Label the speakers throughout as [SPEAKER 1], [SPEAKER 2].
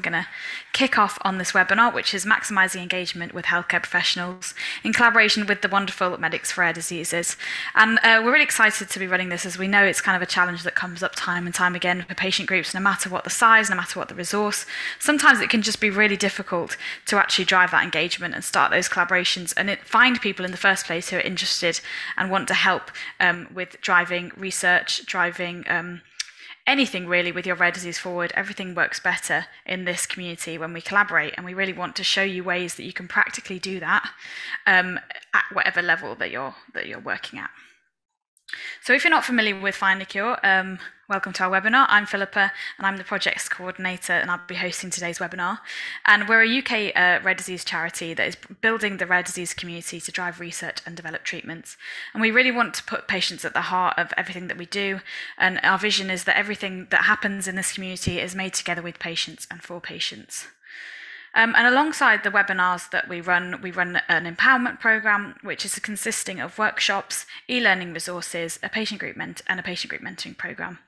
[SPEAKER 1] going to kick off on this webinar, which is Maximising Engagement with Healthcare Professionals in collaboration with the wonderful Medics for Rare Diseases. And we're really excited to be running this, as we know it's kind of a challenge that comes up time and time again for patient groups, no matter what the size, no matter what the resource. Sometimes it can just be really difficult to actually drive that engagement and start those collaborations and find people in the first place who are interested and want to help with driving research, driving anything really with your rare disease forward. Everything works better in this community when we collaborate, and we really want to show you ways that you can practically do that at whatever level that you're working at. So if you're not familiar with Find a Cure, welcome to our webinar. I'm Philippa and I'm the projects coordinator, and I'll be hosting today's webinar. And we're a UK rare disease charity that is building the rare disease community to drive research and develop treatments. And we really want to put patients at the heart of everything that we do. And our vision is that everything that happens in this community is made together with patients and for patients. And alongside the webinars that we run an empowerment program, which is consisting of workshops, e-learning resources, a patient group mentoring program.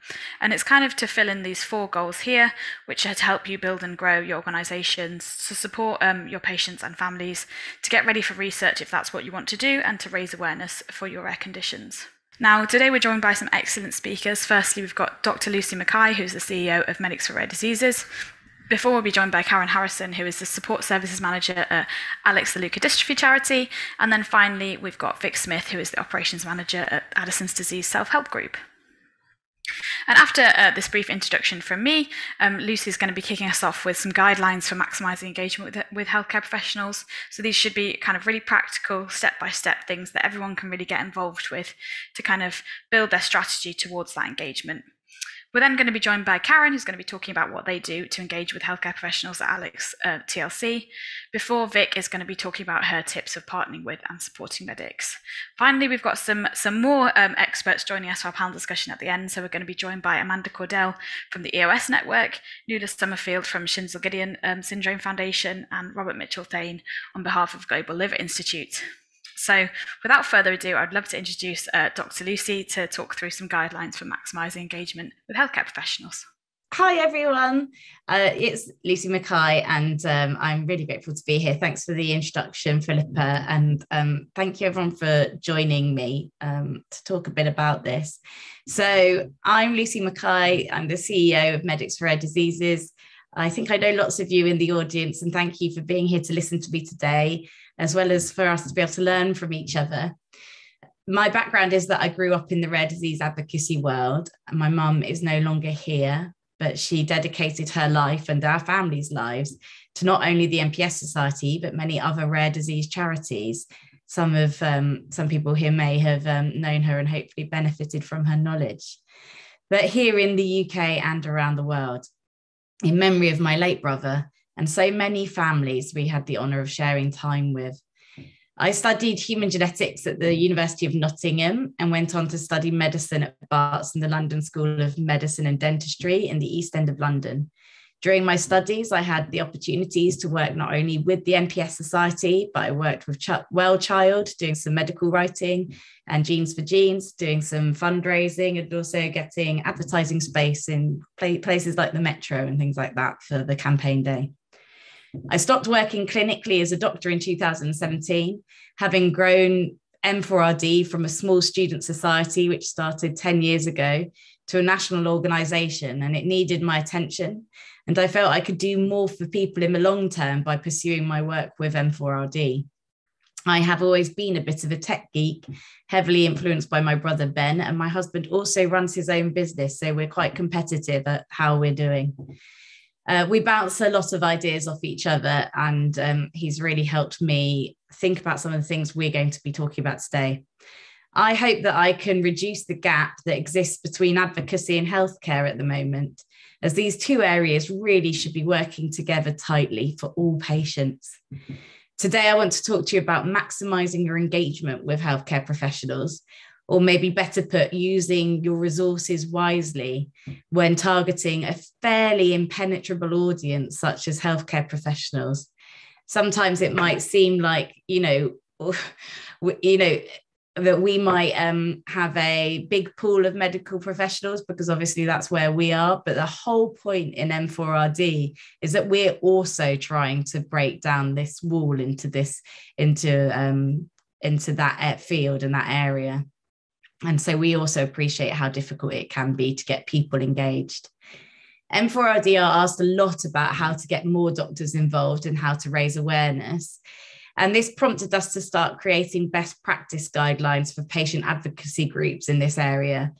[SPEAKER 1] And it's kind of to fill in these 4 goals here, which are to help you build and grow your organisations, to support your patients and families, to get ready for research if that's what you want to do, and to raise awareness for your rare conditions. Now, today we're joined by some excellent speakers. Firstly, we've got Dr. Lucy Mackay, who's the CEO of Medics for Rare Diseases. Before, we'll be joined by Karen Harrison, who is the Support Services Manager at Alex, the Leukodystrophy charity. And then finally, we've got Vic Smith, who is the Operations Manager at Addison's Disease Self-Help Group. And after this brief introduction from me, Lucy's going to be kicking us off with some guidelines for maximising engagement with healthcare professionals. So these should be kind of really practical, step-by-step things that everyone can really get involved with to kind of build their strategy towards that engagement. We're then going to be joined by Karen, who's going to be talking about what they do to engage with healthcare professionals at Alex TLC, before Vic is going to be talking about her tips of partnering with and supporting medics. Finally, we've got some more experts joining us for our panel discussion at the end. So we're going to be joined by Amanda Cordell from the EOS Network, Nuala Summerfield from Schinsel-Gideon Syndrome Foundation, and Robert Mitchell-Thane on behalf of Global Liver Institute. So without further ado, I'd love to introduce Dr. Lucy to talk through some guidelines for maximising engagement with healthcare professionals.
[SPEAKER 2] Hi, everyone. It's Lucy Mackay, and I'm really grateful to be here. Thanks for the introduction, Philippa, and thank you, everyone, for joining me to talk a bit about this. So I'm Lucy Mackay. I'm the CEO of Medics for Rare Diseases. I think I know lots of you in the audience, and thank you for being here to listen to me today, as well as for us to be able to learn from each other. My background is that I grew up in the rare disease advocacy world. My mum is no longer here, but she dedicated her life and our family's lives to not only the MPS Society, but many other rare disease charities. Some people here may have known her and hopefully benefited from her knowledge. But here in the UK and around the world, in memory of my late brother and so many families we had the honour of sharing time with, I studied human genetics at the University of Nottingham and went on to study medicine at Barts and the London School of Medicine and Dentistry in the East End of London. During my studies, I had the opportunities to work not only with the MPS Society, but I worked with Well Child, doing some medical writing, and Genes for Genes, doing some fundraising, and also getting advertising space in places like the Metro and things like that for the campaign day. I stopped working clinically as a doctor in 2017, having grown M4RD from a small student society, which started 10 years ago, to a national organisation, and it needed my attention. And I felt I could do more for people in the long term by pursuing my work with M4RD. I have always been a bit of a tech geek, heavily influenced by my brother Ben, and my husband also runs his own business, so we're quite competitive at how we're doing. We bounce a lot of ideas off each other, and he's really helped me think about some of the things we're going to be talking about today. I hope that I can reduce the gap that exists between advocacy and healthcare at the moment, as these two areas really should be working together tightly for all patients. Today, I want to talk to you about maximising your engagement with healthcare professionals, or maybe better put, using your resources wisely when targeting a fairly impenetrable audience such as healthcare professionals. Sometimes it might seem like, that we might have a big pool of medical professionals, because obviously that's where we are. But the whole point in M4RD is that we're also trying to break down this wall into that field and that area. And so we also appreciate how difficult it can be to get people engaged. M4RD are asked a lot about how to get more doctors involved and how to raise awareness. And this prompted us to start creating best practice guidelines for patient advocacy groups in this area.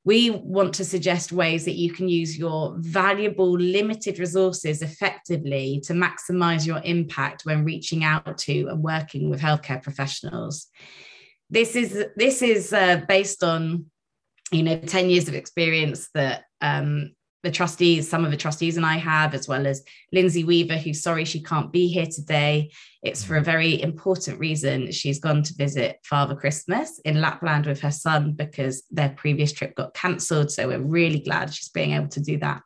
[SPEAKER 2] We want to suggest ways that you can use your valuable, limited resources effectively to maximize your impact when reaching out to and working with healthcare professionals. This is based on, 10 years of experience that some of the trustees and I have, as well as Lindsay Weaver, who's sorry she can't be here today. It's for a very important reason. She's gone to visit Father Christmas in Lapland with her son because their previous trip got cancelled. So we're really glad she's being able to do that.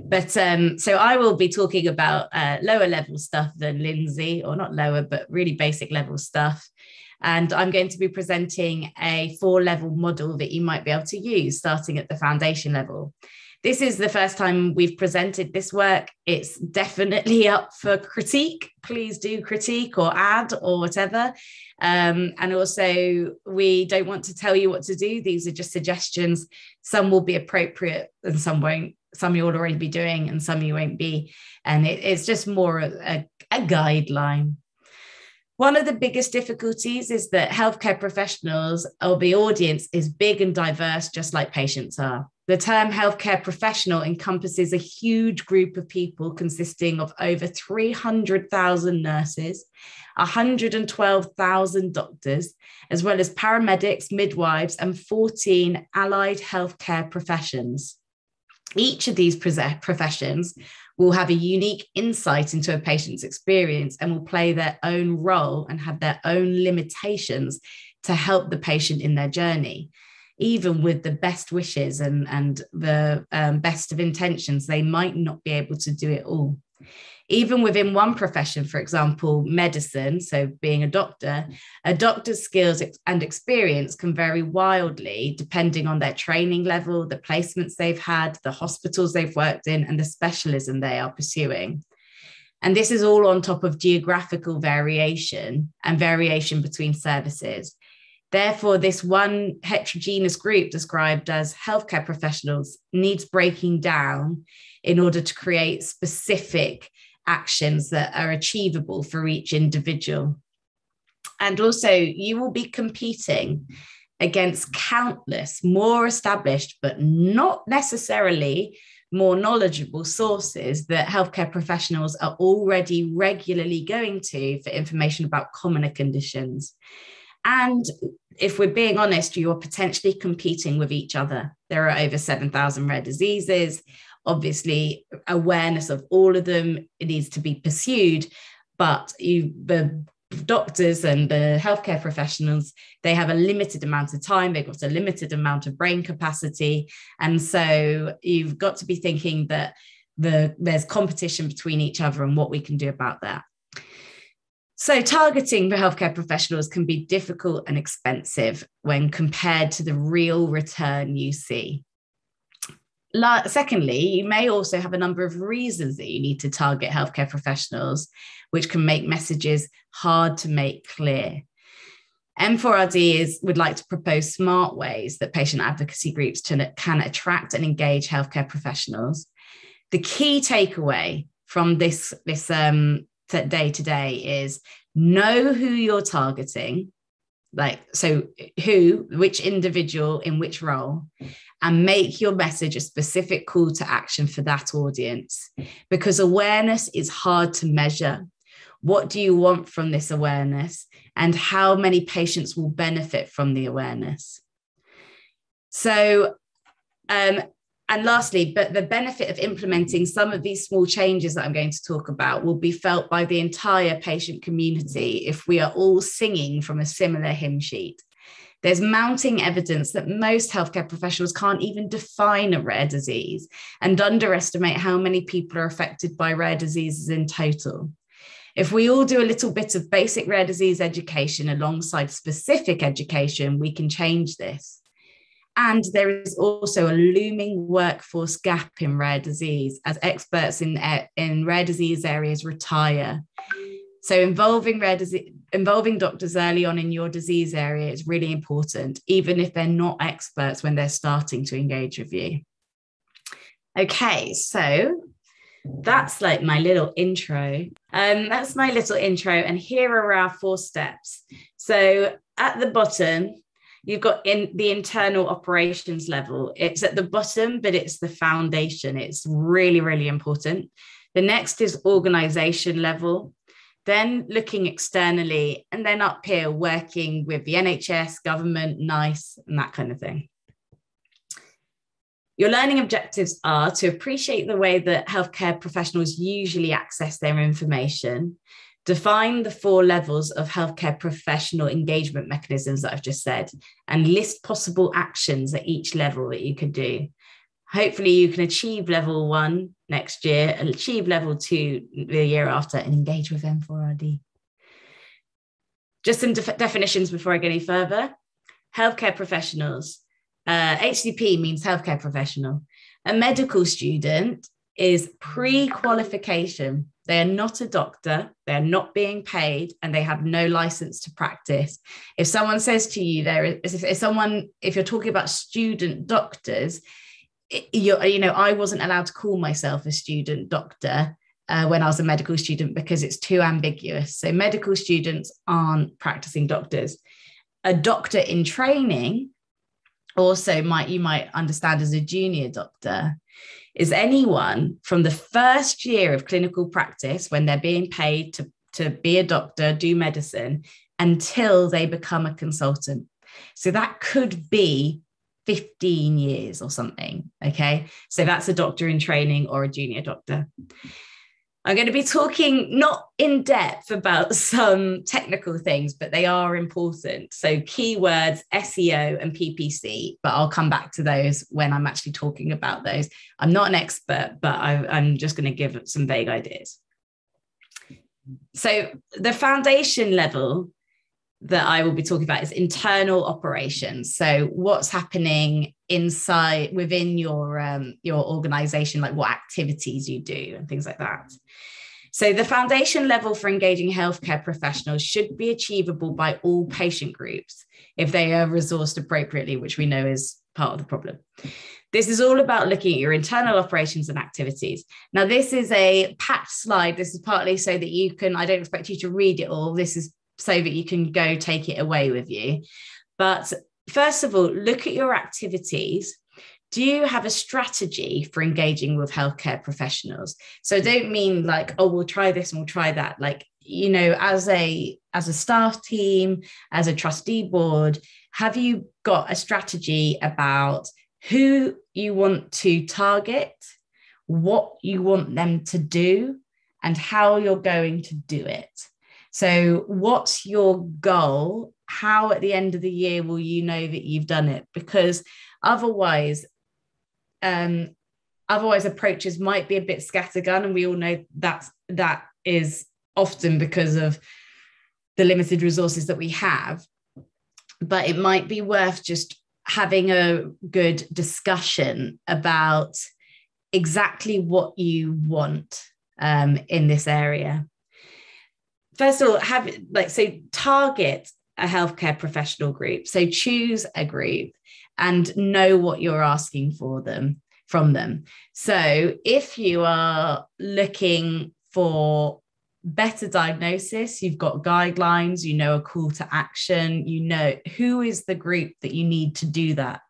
[SPEAKER 2] But so I will be talking about lower level stuff than Lindsay, or not lower, but really basic level stuff. And I'm going to be presenting a 4-level model that you might be able to use starting at the foundation level. This is the first time we've presented this work. It's definitely up for critique. Please do critique or add or whatever. And also, we don't want to tell you what to do. These are just suggestions. Some will be appropriate and some won't. Some you'll already be doing and some you won't be. And it's just more a guideline. One of the biggest difficulties is that healthcare professionals, or the audience, is big and diverse, just like patients are. The term healthcare professional encompasses a huge group of people consisting of over 300,000 nurses, 112,000 doctors, as well as paramedics, midwives, and 14 allied healthcare professions. Each of these professions will have a unique insight into a patient's experience and will play their own role and have their own limitations to help the patient in their journey. Even with the best wishes and the best of intentions, they might not be able to do it all. Even within one profession, for example, medicine, so being a doctor's skills and experience can vary wildly depending on their training level, the placements they've had, the hospitals they've worked in, and the specialism they are pursuing. And this is all on top of geographical variation and variation between services. Therefore, this one heterogeneous group described as healthcare professionals needs breaking down in order to create specific actions that are achievable for each individual. And also, you will be competing against countless more established, but not necessarily more knowledgeable sources that healthcare professionals are already regularly going to for information about commoner conditions. And if we're being honest, you are potentially competing with each other. There are over 7,000 rare diseases. Obviously, awareness of all of them, it needs to be pursued, but the doctors and the healthcare professionals, they have a limited amount of time, they've got a limited amount of brain capacity. And so you've got to be thinking that there's competition between each other and what we can do about that. So targeting for healthcare professionals can be difficult and expensive when compared to the real return you see. Secondly, you may also have a number of reasons that you need to target healthcare professionals, which can make messages hard to make clear. M4RD would like to propose smart ways that patient advocacy groups can attract and engage healthcare professionals. The key takeaway from this day today is know who you're targeting, which individual in which role, and make your message a specific call to action for that audience, because awareness is hard to measure. What do you want from this awareness, and how many patients will benefit from the awareness? So, and lastly, but the benefit of implementing some of these small changes that I'm going to talk about will be felt by the entire patient community if we are all singing from a similar hymn sheet. There's mounting evidence that most healthcare professionals can't even define a rare disease and underestimate how many people are affected by rare diseases in total. If we all do a little bit of basic rare disease education alongside specific education, we can change this. And there is also a looming workforce gap in rare disease as experts in rare disease areas retire. So involving doctors early on in your disease area is really important, even if they're not experts when they're starting to engage with you. Okay, so that's like my little intro. That's my little intro. And here are our 4 steps. So at the bottom, you've got in the internal operations level. It's at the bottom, but it's the foundation. It's really, really important. The next is organization level, then looking externally, and then up here, working with the NHS, government, NICE, and that kind of thing. Your learning objectives are to appreciate the way that healthcare professionals usually access their information, define the 4 levels of healthcare professional engagement mechanisms that I've just said, and list possible actions at each level that you could do. Hopefully you can achieve level 1 next year and achieve level 2 the year after and engage with M4RD. Just some definitions before I go any further. Healthcare professionals. HCP means healthcare professional. A medical student is pre-qualification. They are not a doctor, they're not being paid, and they have no license to practice. If someone says to you, if you're talking about student doctors, I wasn't allowed to call myself a student doctor when I was a medical student because it's too ambiguous. So medical students aren't practicing doctors. A doctor in training also you might understand as a junior doctor is anyone from the first year of clinical practice when they're being paid to be a doctor, do medicine, until they become a consultant. So that could be 15 years or something, okay? So that's a doctor in training or a junior doctor. I'm going to be talking not in depth about some technical things, but they are important. So keywords, SEO and PPC, but I'll come back to those when I'm actually talking about those. I'm not an expert, but I'm just going to give some vague ideas. So the foundation level that I will be talking about is internal operations. So what's happening within your organization, like what activities you do and things like that. So the foundation level for engaging healthcare professionals should be achievable by all patient groups if they are resourced appropriately, which we know is part of the problem. This is all about looking at your internal operations and activities. Now, this is a packed slide. This is partly so that you can, I don't expect you to read it all. This is so that you can go take it away with you. But first of all, look at your activities. Do you have a strategy for engaging with healthcare professionals? So I don't mean like, oh, we'll try this and we'll try that. Like, as a staff team, as a trustee board, have you got a strategy about who you want to target, what you want them to do, and how you're going to do it? So what's your goal? How at the end of the year will you know that you've done it? Because otherwise approaches might be a bit scattergun, and we all know that is often because of the limited resources that we have. But it might be worth just having a good discussion about exactly what you want in this area. First of all, target a healthcare professional group. So choose a group and know what you're asking from them. So if you are looking for better diagnosis, you've got guidelines, a call to action, who is the group that you need to do that.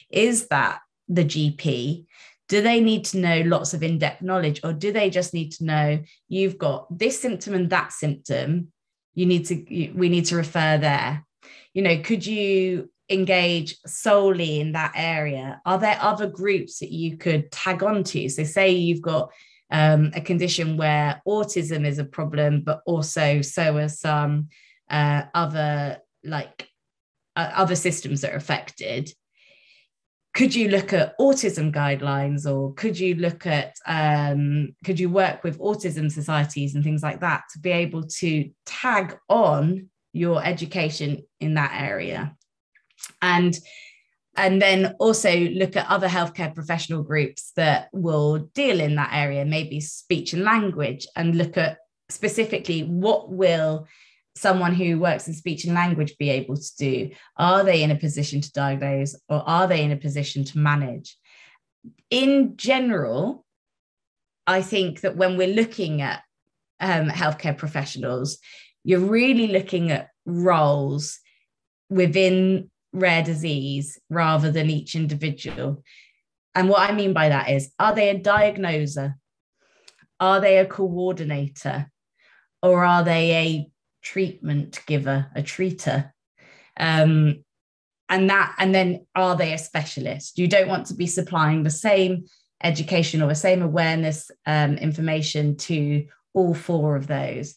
[SPEAKER 2] Is that the GP? Do they need to know lots of in-depth knowledge, or do they just need to know you've got this symptom and that symptom? We need to refer there. Could you engage solely in that area? Are there other groups that you could tag onto? So say you've got a condition where autism is a problem, but also so are some other systems that are affected. could you look at autism guidelines, or could you look at could you work with autism societies and things like that to be able to tag on your education in that area? And then also look at other healthcare professional groups that will deal in that area, maybe speech and language, and look at specifically what will someone who works in speech and language be able to do? Are they in a position to diagnose, or are they in a position to manage? In general, I think that when we're looking at healthcare professionals, you're really looking at roles within rare disease rather than each individual. And what I mean by that is, are they a diagnoser? Are they a coordinator? Or are they a treatment giver, a treater? And then are they a specialist? You don't want to be supplying the same education or the same awareness information to all four of those.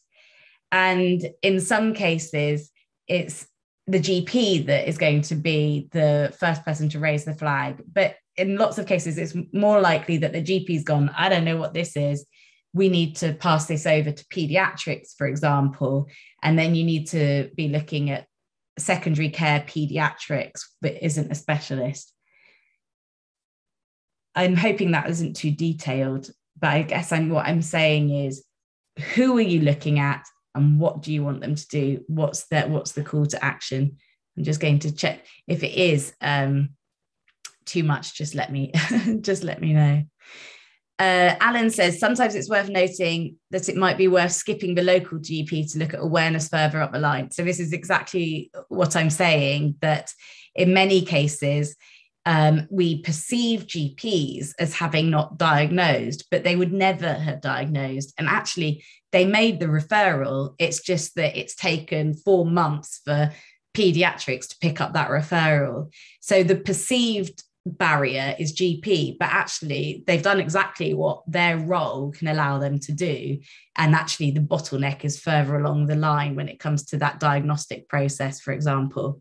[SPEAKER 2] And in some cases, it's the GP that is going to be the first person to raise the flag. But in lots of cases, it's more likely that the GP's gone, I don't know what this is. We need to pass this over to pediatrics, for example. And then you need to be looking at secondary care pediatrics, but isn't a specialist. I'm hoping that isn't too detailed, but I guess what I'm saying is, who are you looking at and what do you want them to do? What's the call to action? I'm just going to check. If it is too much, just let me know. Alan says, sometimes it's worth noting that it might be worth skipping the local GP to look at awareness further up the line. So this is exactly what I'm saying, that in many cases, we perceive GPs as having not diagnosed, but they would never have diagnosed. And actually, they made the referral. It's just that it's taken 4 months for pediatrics to pick up that referral. So the perceived barrier is GP, but actually they've done exactly what their role can allow them to do. And actually the bottleneck is further along the line when it comes to that diagnostic process, for example.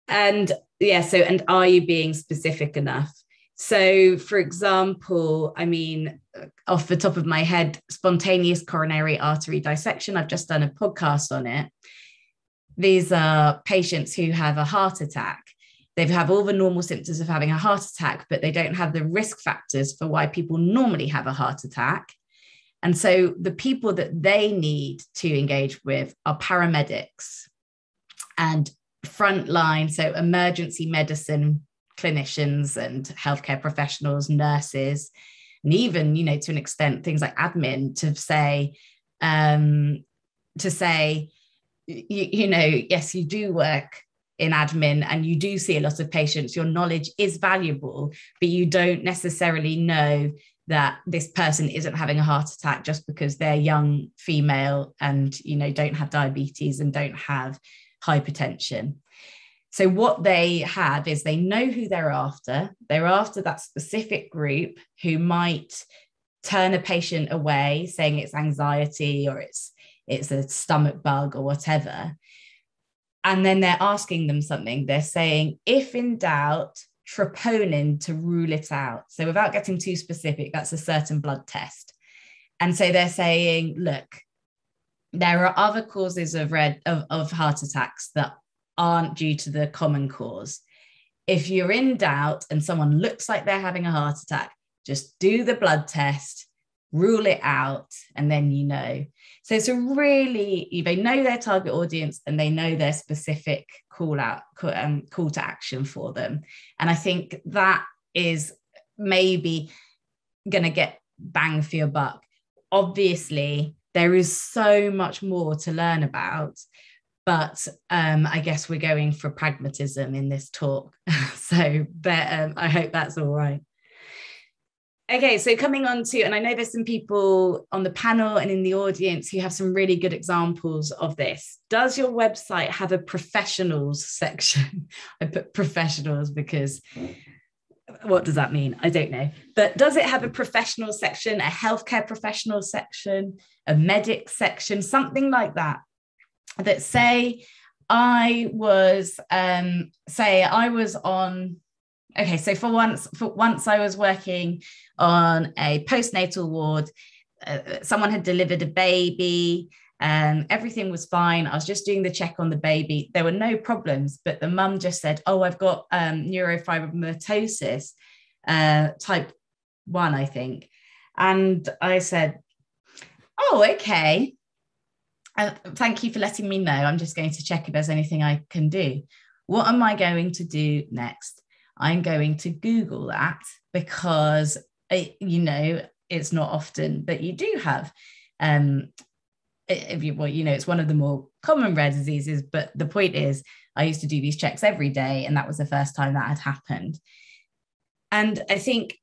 [SPEAKER 2] And and are you being specific enough? So, for example, I mean, off the top of my head, spontaneous coronary artery dissection, I've just done a podcast on it. These are patients who have a heart attack. They have all the normal symptoms of having a heart attack, but they don't have the risk factors for why people normally have a heart attack. And so the people that they need to engage with are paramedics and frontline, so emergency medicine clinicians and healthcare professionals, nurses, and even, to an extent, things like admin to say, yes, you do work in admin and you do see a lot of patients, your knowledge is valuable, but you don't necessarily know that this person isn't having a heart attack just because they're young female and, don't have diabetes and don't have hypertension. So what they have is they know who they're after. They're after that specific group who might turn a patient away, saying it's anxiety or it's a stomach bug or whatever. And then they're asking them something. They're saying, if in doubt, troponin to rule it out. So without getting too specific, that's a certain blood test. And so they're saying, look, there are other causes of heart attacks that aren't due to the common cause. If you're in doubt and someone looks like they're having a heart attack, just do the blood test, rule it out, and then So it's they know their target audience and they know their specific call to action for them. And I think that is maybe going to get bang for your buck. Obviously, there is so much more to learn about, but I guess we're going for pragmatism in this talk. I hope that's all right. Okay, so coming on to, and I know there's some people on the panel and in the audience who have some really good examples of this. Does your website have a professionals section? I put professionals because what does that mean? I don't know. But does it have a professional section, a healthcare professional section, a medic section, something like that? That say I was on okay, so for once I was working on a postnatal ward. Someone had delivered a baby. Everything was fine. I was just doing the check on the baby. There were no problems, but the mum just said, oh, I've got neurofibromatosis, type 1, I think. And I said, oh, okay. Thank you for letting me know. I'm just going to check if there's anything I can do. What am I going to do next? I'm going to Google that, because, it's not often that you do have, it's one of the more common rare diseases. But the point is, I used to do these checks every day, and that was the first time that had happened. And I think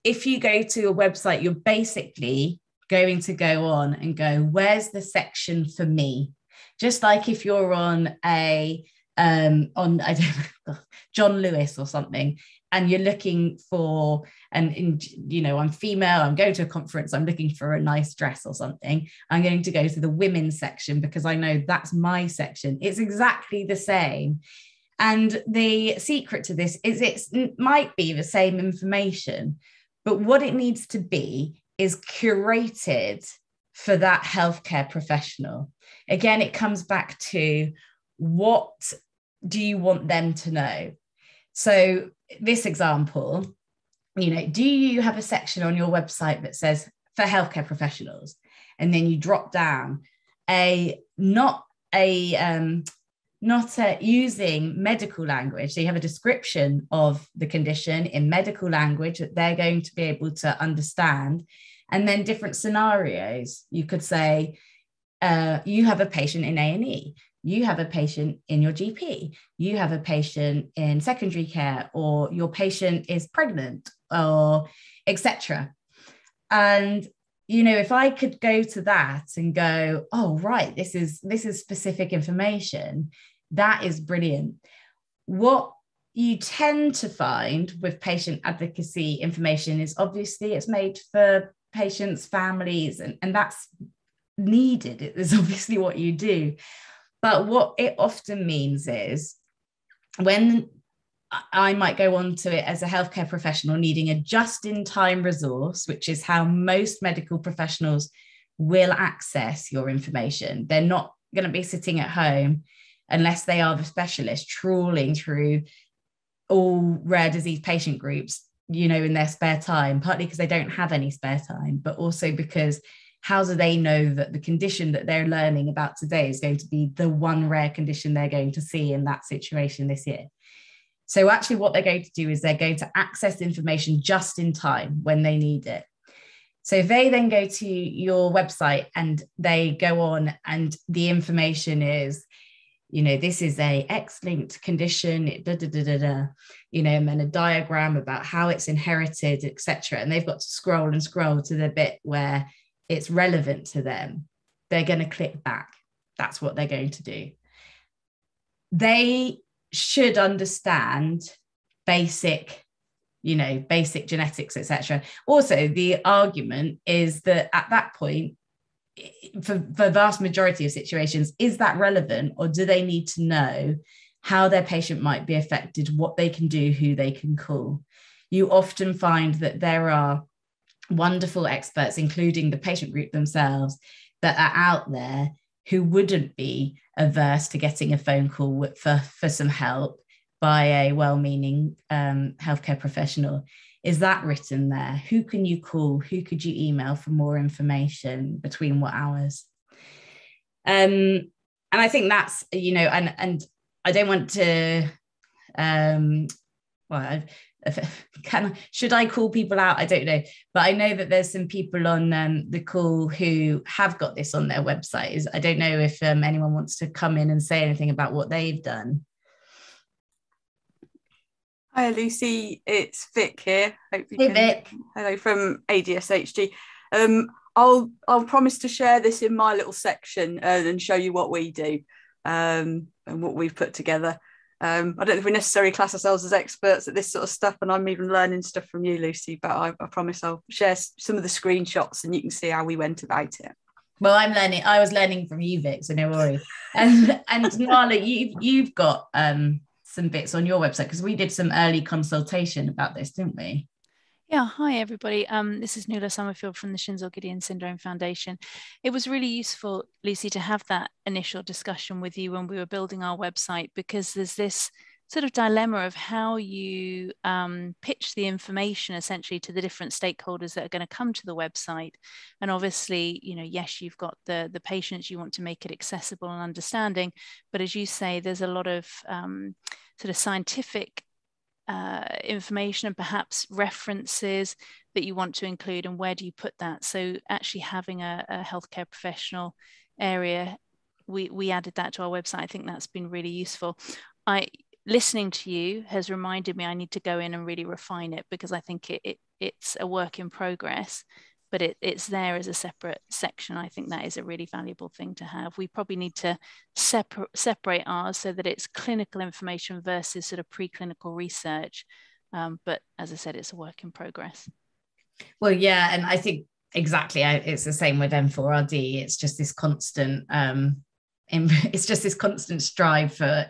[SPEAKER 2] if you go to a website, you're basically going to go on and go, where's the section for me? Just like if you're on I don't know, John Lewis or something, and you're looking for, I'm female, I'm going to a conference, I'm looking for a nice dress or something, I'm going to go to the women's section because I know that's my section. It's exactly the same. And the secret to this is it might be the same information, but what it needs to be is curated for that healthcare professional. Again, it comes back to, what do you want them to know? So this example, do you have a section on your website that says for healthcare professionals? And then you drop down not using medical language. So you have a description of the condition in medical language that they're going to be able to understand. And then different scenarios. You could say, you have a patient in A&E, you have a patient in your GP, you have a patient in secondary care, or your patient is pregnant, or etc. And if I could go to that and go, oh, right, this is specific information, that is brilliant. What you tend to find with patient advocacy information is, obviously, it's made for patients, families, and that's needed. It is obviously what you do. But what it often means is, when I might go on to it as a healthcare professional needing a just-in-time resource, which is how most medical professionals will access your information. They're not going to be sitting at home, unless they are the specialist, trawling through all rare disease patient groups, in their spare time, partly because they don't have any spare time, but also because how do they know that the condition that they're learning about today is going to be the one rare condition they're going to see in that situation this year? So actually what they're going to do is they're going to access information just in time when they need it. So if they then go to your website and they go on and the information is, this is a X-linked condition, and then a diagram about how it's inherited, etc. And they've got to scroll and scroll to the bit where it's relevant to them. They're going to click back. That's what they're going to do. They should understand basic genetics, etc. Also, the argument is that at that point, for the vast majority of situations, is that relevant, or do they need to know how their patient might be affected, what they can do, who they can call? You often find that there are wonderful experts, including the patient group themselves, that are out there who wouldn't be averse to getting a phone call for some help by a well-meaning healthcare professional. Is that written there? Who can you call? Who could you email for more information? Between what hours? And I think that's, and I don't want to, should I call people out? I don't know. But I know that there's some people on the call who have got this on their website. I don't know if anyone wants to come in and say anything about what they've done.
[SPEAKER 3] Hi Lucy, it's Vic here.
[SPEAKER 2] Vic.
[SPEAKER 3] Hello from ADSHG. I'll promise to share this in my little section and show you what we do and what we've put together. I don't know if we necessarily class ourselves as experts at this sort of stuff, and I'm even learning stuff from you, Lucy, but I promise I'll share some of the screenshots and you can see how we went about it.
[SPEAKER 2] Well, I was learning from you, Vic, so no worry. And Nala, you've got some bits on your website, because we did some early consultation about this, didn't we?
[SPEAKER 4] Yeah, hi everybody. This is Nuala Summerfield from the Shinzo-Gideon Syndrome Foundation. It was really useful, Lucy, to have that initial discussion with you when we were building our website, because there's this sort of dilemma of how you pitch the information essentially to the different stakeholders that are going to come to the website. And obviously, you know, yes, you've got the patients, you want to make it accessible and understanding, but as you say, there's a lot of sort of scientific information and perhaps references that you want to include, and where do you put that? So actually having a healthcare professional area, we added that to our website. I think that's been really useful. Listening to you has reminded me I need to go in and really refine it, because I think it's a work in progress, but it's there as a separate section. I think that is a really valuable thing to have. We probably need to separate ours so that it's clinical information versus sort of preclinical research. But as I said, it's a work in progress.
[SPEAKER 2] Well, yeah, and I think exactly, it's the same with M4RD. It's just this constant, strive for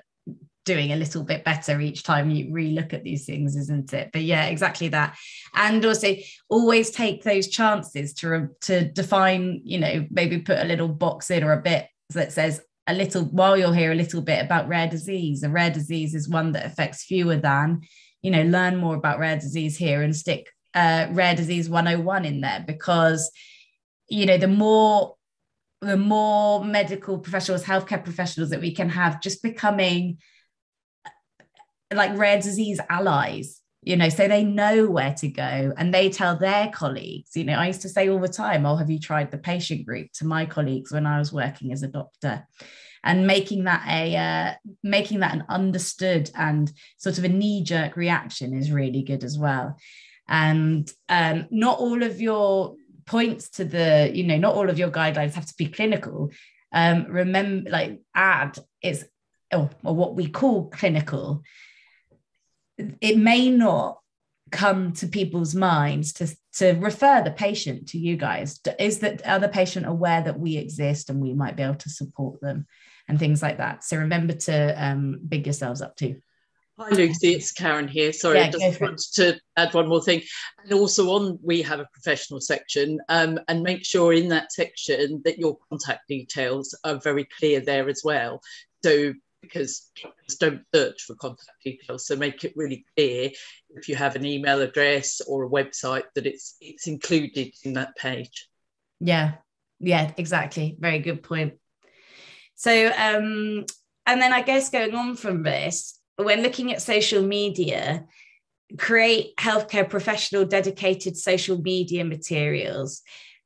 [SPEAKER 2] doing a little bit better each time you re-look at these things, isn't it? But yeah, exactly that. And also always take those chances to define, you know, maybe put a little box in or a bit that says a little, while you're here, a little bit about rare disease. A rare disease is one that affects fewer than, you know, learn more about rare disease here, and stick rare disease 101 in there, because, you know, the more medical professionals, healthcare professionals that we can have just becoming like rare disease allies, you know, so they know where to go and they tell their colleagues. You know, I used to say all the time, oh, have you tried the patient group, to my colleagues when I was working as a doctor, and making that an understood and sort of a knee-jerk reaction is really good as well. And not all of your points to the, you know, not all of your guidelines have to be clinical. Remember, like, it's or what we call clinical. It may not come to people's minds to refer the patient to you guys. Is that other patient aware that we exist and we might be able to support them and things like that? So remember to big yourselves up too.
[SPEAKER 5] Hi Lucy, it's Karen here. Sorry, I just want to add one more thing. And also we have a professional section, and make sure in that section that your contact details are very clear there as well. So, because doctors don't search for contact details, so make it really clear if you have an email address or a website that it's included in that page.
[SPEAKER 2] Yeah, exactly. Very good point. So, and then I guess going on from this, when looking at social media, create healthcare professional dedicated social media materials,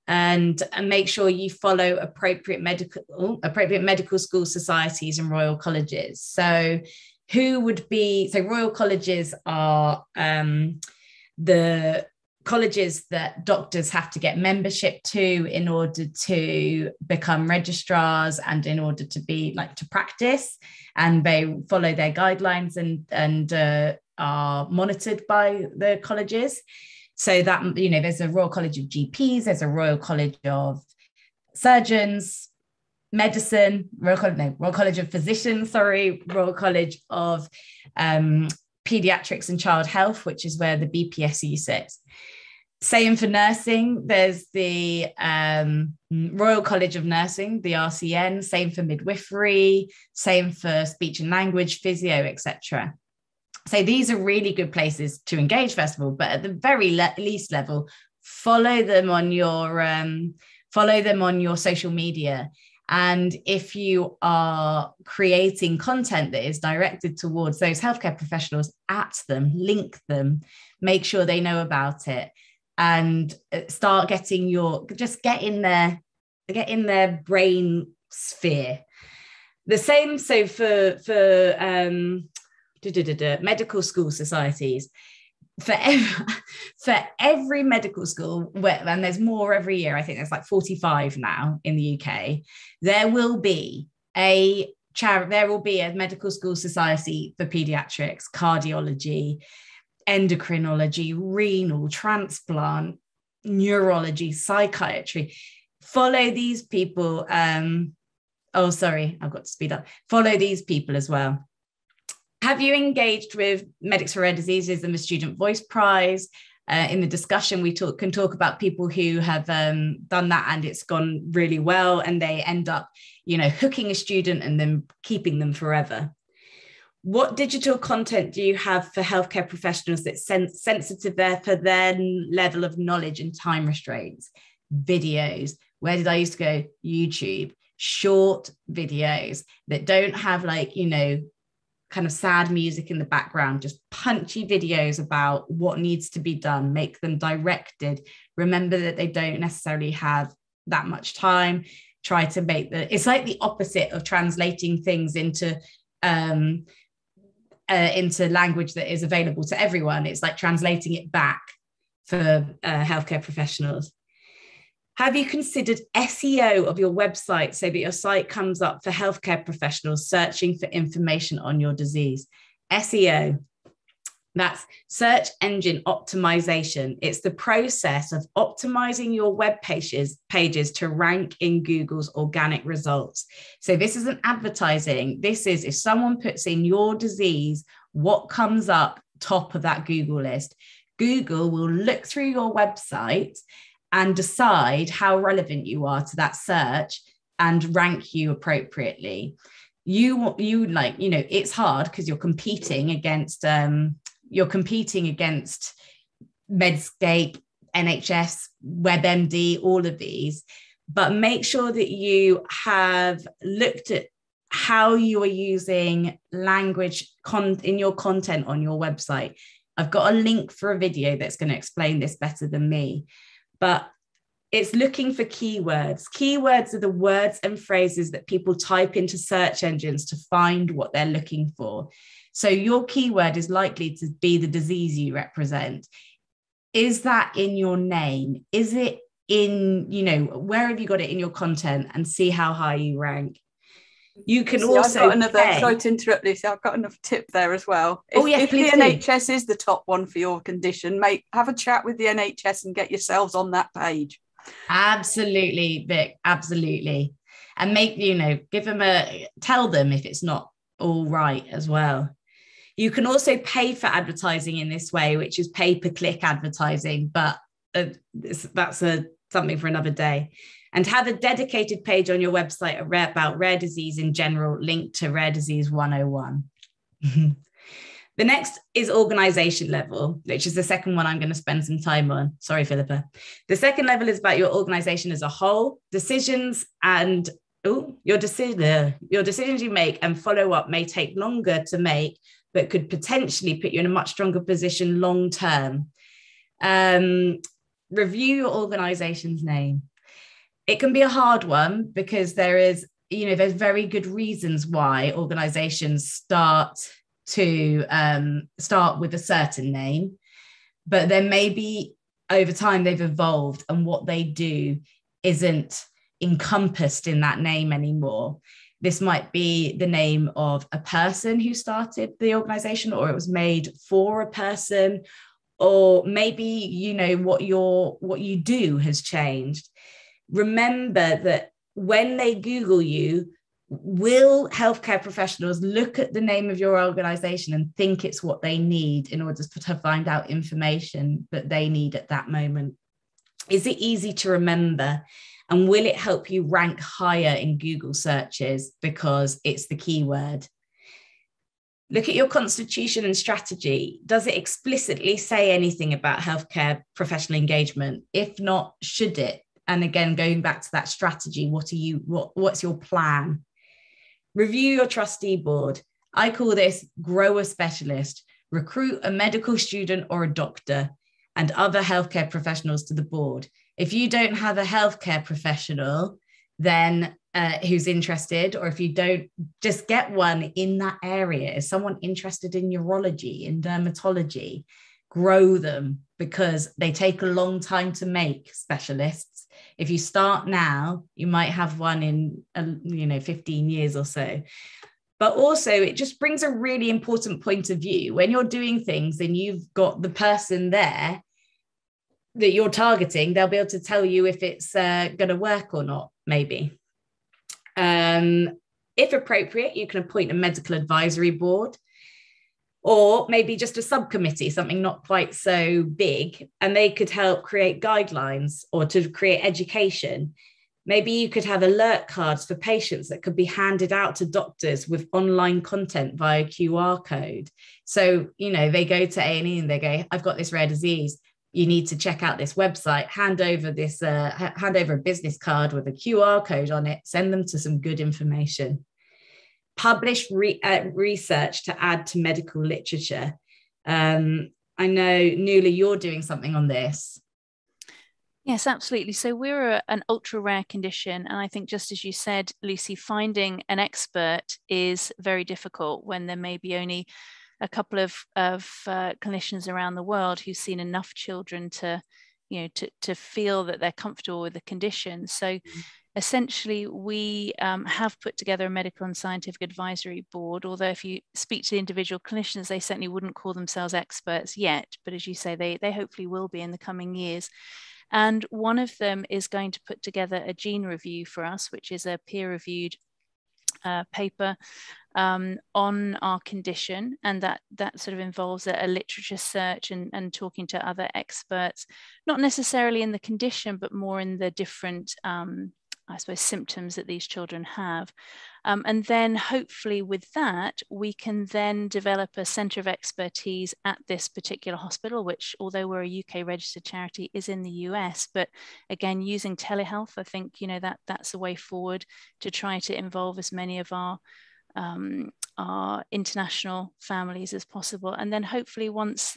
[SPEAKER 2] and make sure you follow appropriate medical school societies and royal colleges. So royal colleges are the colleges that doctors have to get membership to in order to become registrars and in order to be to practice, and they follow their guidelines and are monitored by the colleges. So that, you know, there's a Royal College of GPs, there's a Royal College of Surgeons, Medicine, Royal College of Physicians, Royal College of Pediatrics and Child Health, which is where the BPSU sits. Same for nursing, there's the Royal College of Nursing, the RCN, same for midwifery, same for speech and language, physio, etc. So these are really good places to engage, first of all, but at the very least level, follow them on your social media. And if you are creating content that is directed towards those healthcare professionals, at them, link them, make sure they know about it, and start get in their brain sphere. The same, so for medical school societies, for every medical school, and there's more every year, I think there's 45 now in the UK, there will be a medical school society for pediatrics, cardiology, endocrinology, renal, transplant, neurology, psychiatry. Follow these people. I've got to speed up. Follow these people as well. Have you engaged with Medics for Rare Diseases and the Student Voice Prize? In the discussion, we can talk about people who have done that and it's gone really well, and they end up, hooking a student and then keeping them forever. What digital content do you have for healthcare professionals that's sensitive there for their level of knowledge and time restraints? Videos. Where did I used to go? YouTube. Short videos that don't have kind of sad music in the background, just punchy videos about what needs to be done, make them directed. Remember that they don't necessarily have that much time. Try to make it's like the opposite of translating things into language that is available to everyone. It's like translating it back for healthcare professionals. Have you considered SEO of your website so that your site comes up for healthcare professionals searching for information on your disease? SEO, that's search engine optimization. It's the process of optimizing your web pages to rank in Google's organic results. So this isn't advertising. This is if someone puts in your disease, what comes up top of that Google list. Google will look through your website and decide how relevant you are to that search and rank you appropriately. It's hard because you're competing against Medscape, NHS, WebMD, all of these, but make sure that you have looked at how you are using language in your content on your website. I've got a link for a video that's going to explain this better than me. But it's looking for keywords. Keywords are the words and phrases that people type into search engines to find what they're looking for. So your keyword is likely to be the disease you represent. Is that in your name? Is it in, where have you got it in your content, and see how high you rank? You can also
[SPEAKER 3] sorry to interrupt, Lucy, I've got another tip there as well. If the NHS is the top one for your condition, have a chat with the NHS and get yourselves on that page.
[SPEAKER 2] Absolutely, Vic, absolutely. And tell them if it's not all right as well. You can also pay for advertising in this way, which is pay-per-click advertising, but that's something for another day. And have a dedicated page on your website about rare disease in general, linked to Rare Disease 101. The next is organization level, which is the second one I'm going to spend some time on. Sorry, Philippa. The second level is about your organization as a whole. Decisions and your decisions you make and follow up may take longer to make, but could potentially put you in a much stronger position long term. Review your organization's name. It can be a hard one because there's very good reasons why organizations start with a certain name, but then maybe over time they've evolved and what they do isn't encompassed in that name anymore. This might be the name of a person who started the organization, or it was made for a person, or maybe what you do has changed. Remember that when they Google you, will healthcare professionals look at the name of your organization and think it's what they need in order to find out information that they need at that moment? Is it easy to remember? And will it help you rank higher in Google searches because it's the keyword? Look at your constitution and strategy. Does it explicitly say anything about healthcare professional engagement? If not, should it? And again, going back to that strategy, what's your plan? Review your trustee board. I call this grow a specialist, recruit a medical student or a doctor and other healthcare professionals to the board. If you don't have a healthcare professional, then who's interested, or if you don't, just get one in that area. Is someone interested in urology, in dermatology? Grow them, because they take a long time to make specialists. If you start now, you might have one in 15 years or so. But also it just brings a really important point of view. When you're doing things and you've got the person there that you're targeting, they'll be able to tell you if it's going to work or not, maybe. If appropriate, you can appoint a medical advisory board. or maybe just a subcommittee, something not quite so big, and they could help create guidelines or to create education. Maybe you could have alert cards for patients that could be handed out to doctors with online content via QR code. So, they go to A&E and they go, I've got this rare disease. You need to check out this website, hand over a business card with a QR code on it, send them to some good information. Publish research to add to medical literature. I know, Nuala, you're doing something on this.
[SPEAKER 4] Yes, absolutely. So we're an ultra rare condition. And I think just as you said, Lucy, finding an expert is very difficult when there may be only a couple of clinicians around the world who've seen enough children to feel that they're comfortable with the condition. So essentially, we have put together a medical and scientific advisory board, although if you speak to the individual clinicians, they certainly wouldn't call themselves experts yet. But as you say, they hopefully will be in the coming years. And one of them is going to put together a gene review for us, which is a peer-reviewed paper on our condition. And that sort of involves a literature search and talking to other experts, not necessarily in the condition, but more in the different I suppose, symptoms that these children have. And then hopefully with that, we can then develop a centre of expertise at this particular hospital, which, although we're a UK registered charity, is in the US. But again, using telehealth, I think, that's a way forward to try to involve as many of our international families as possible. And then hopefully once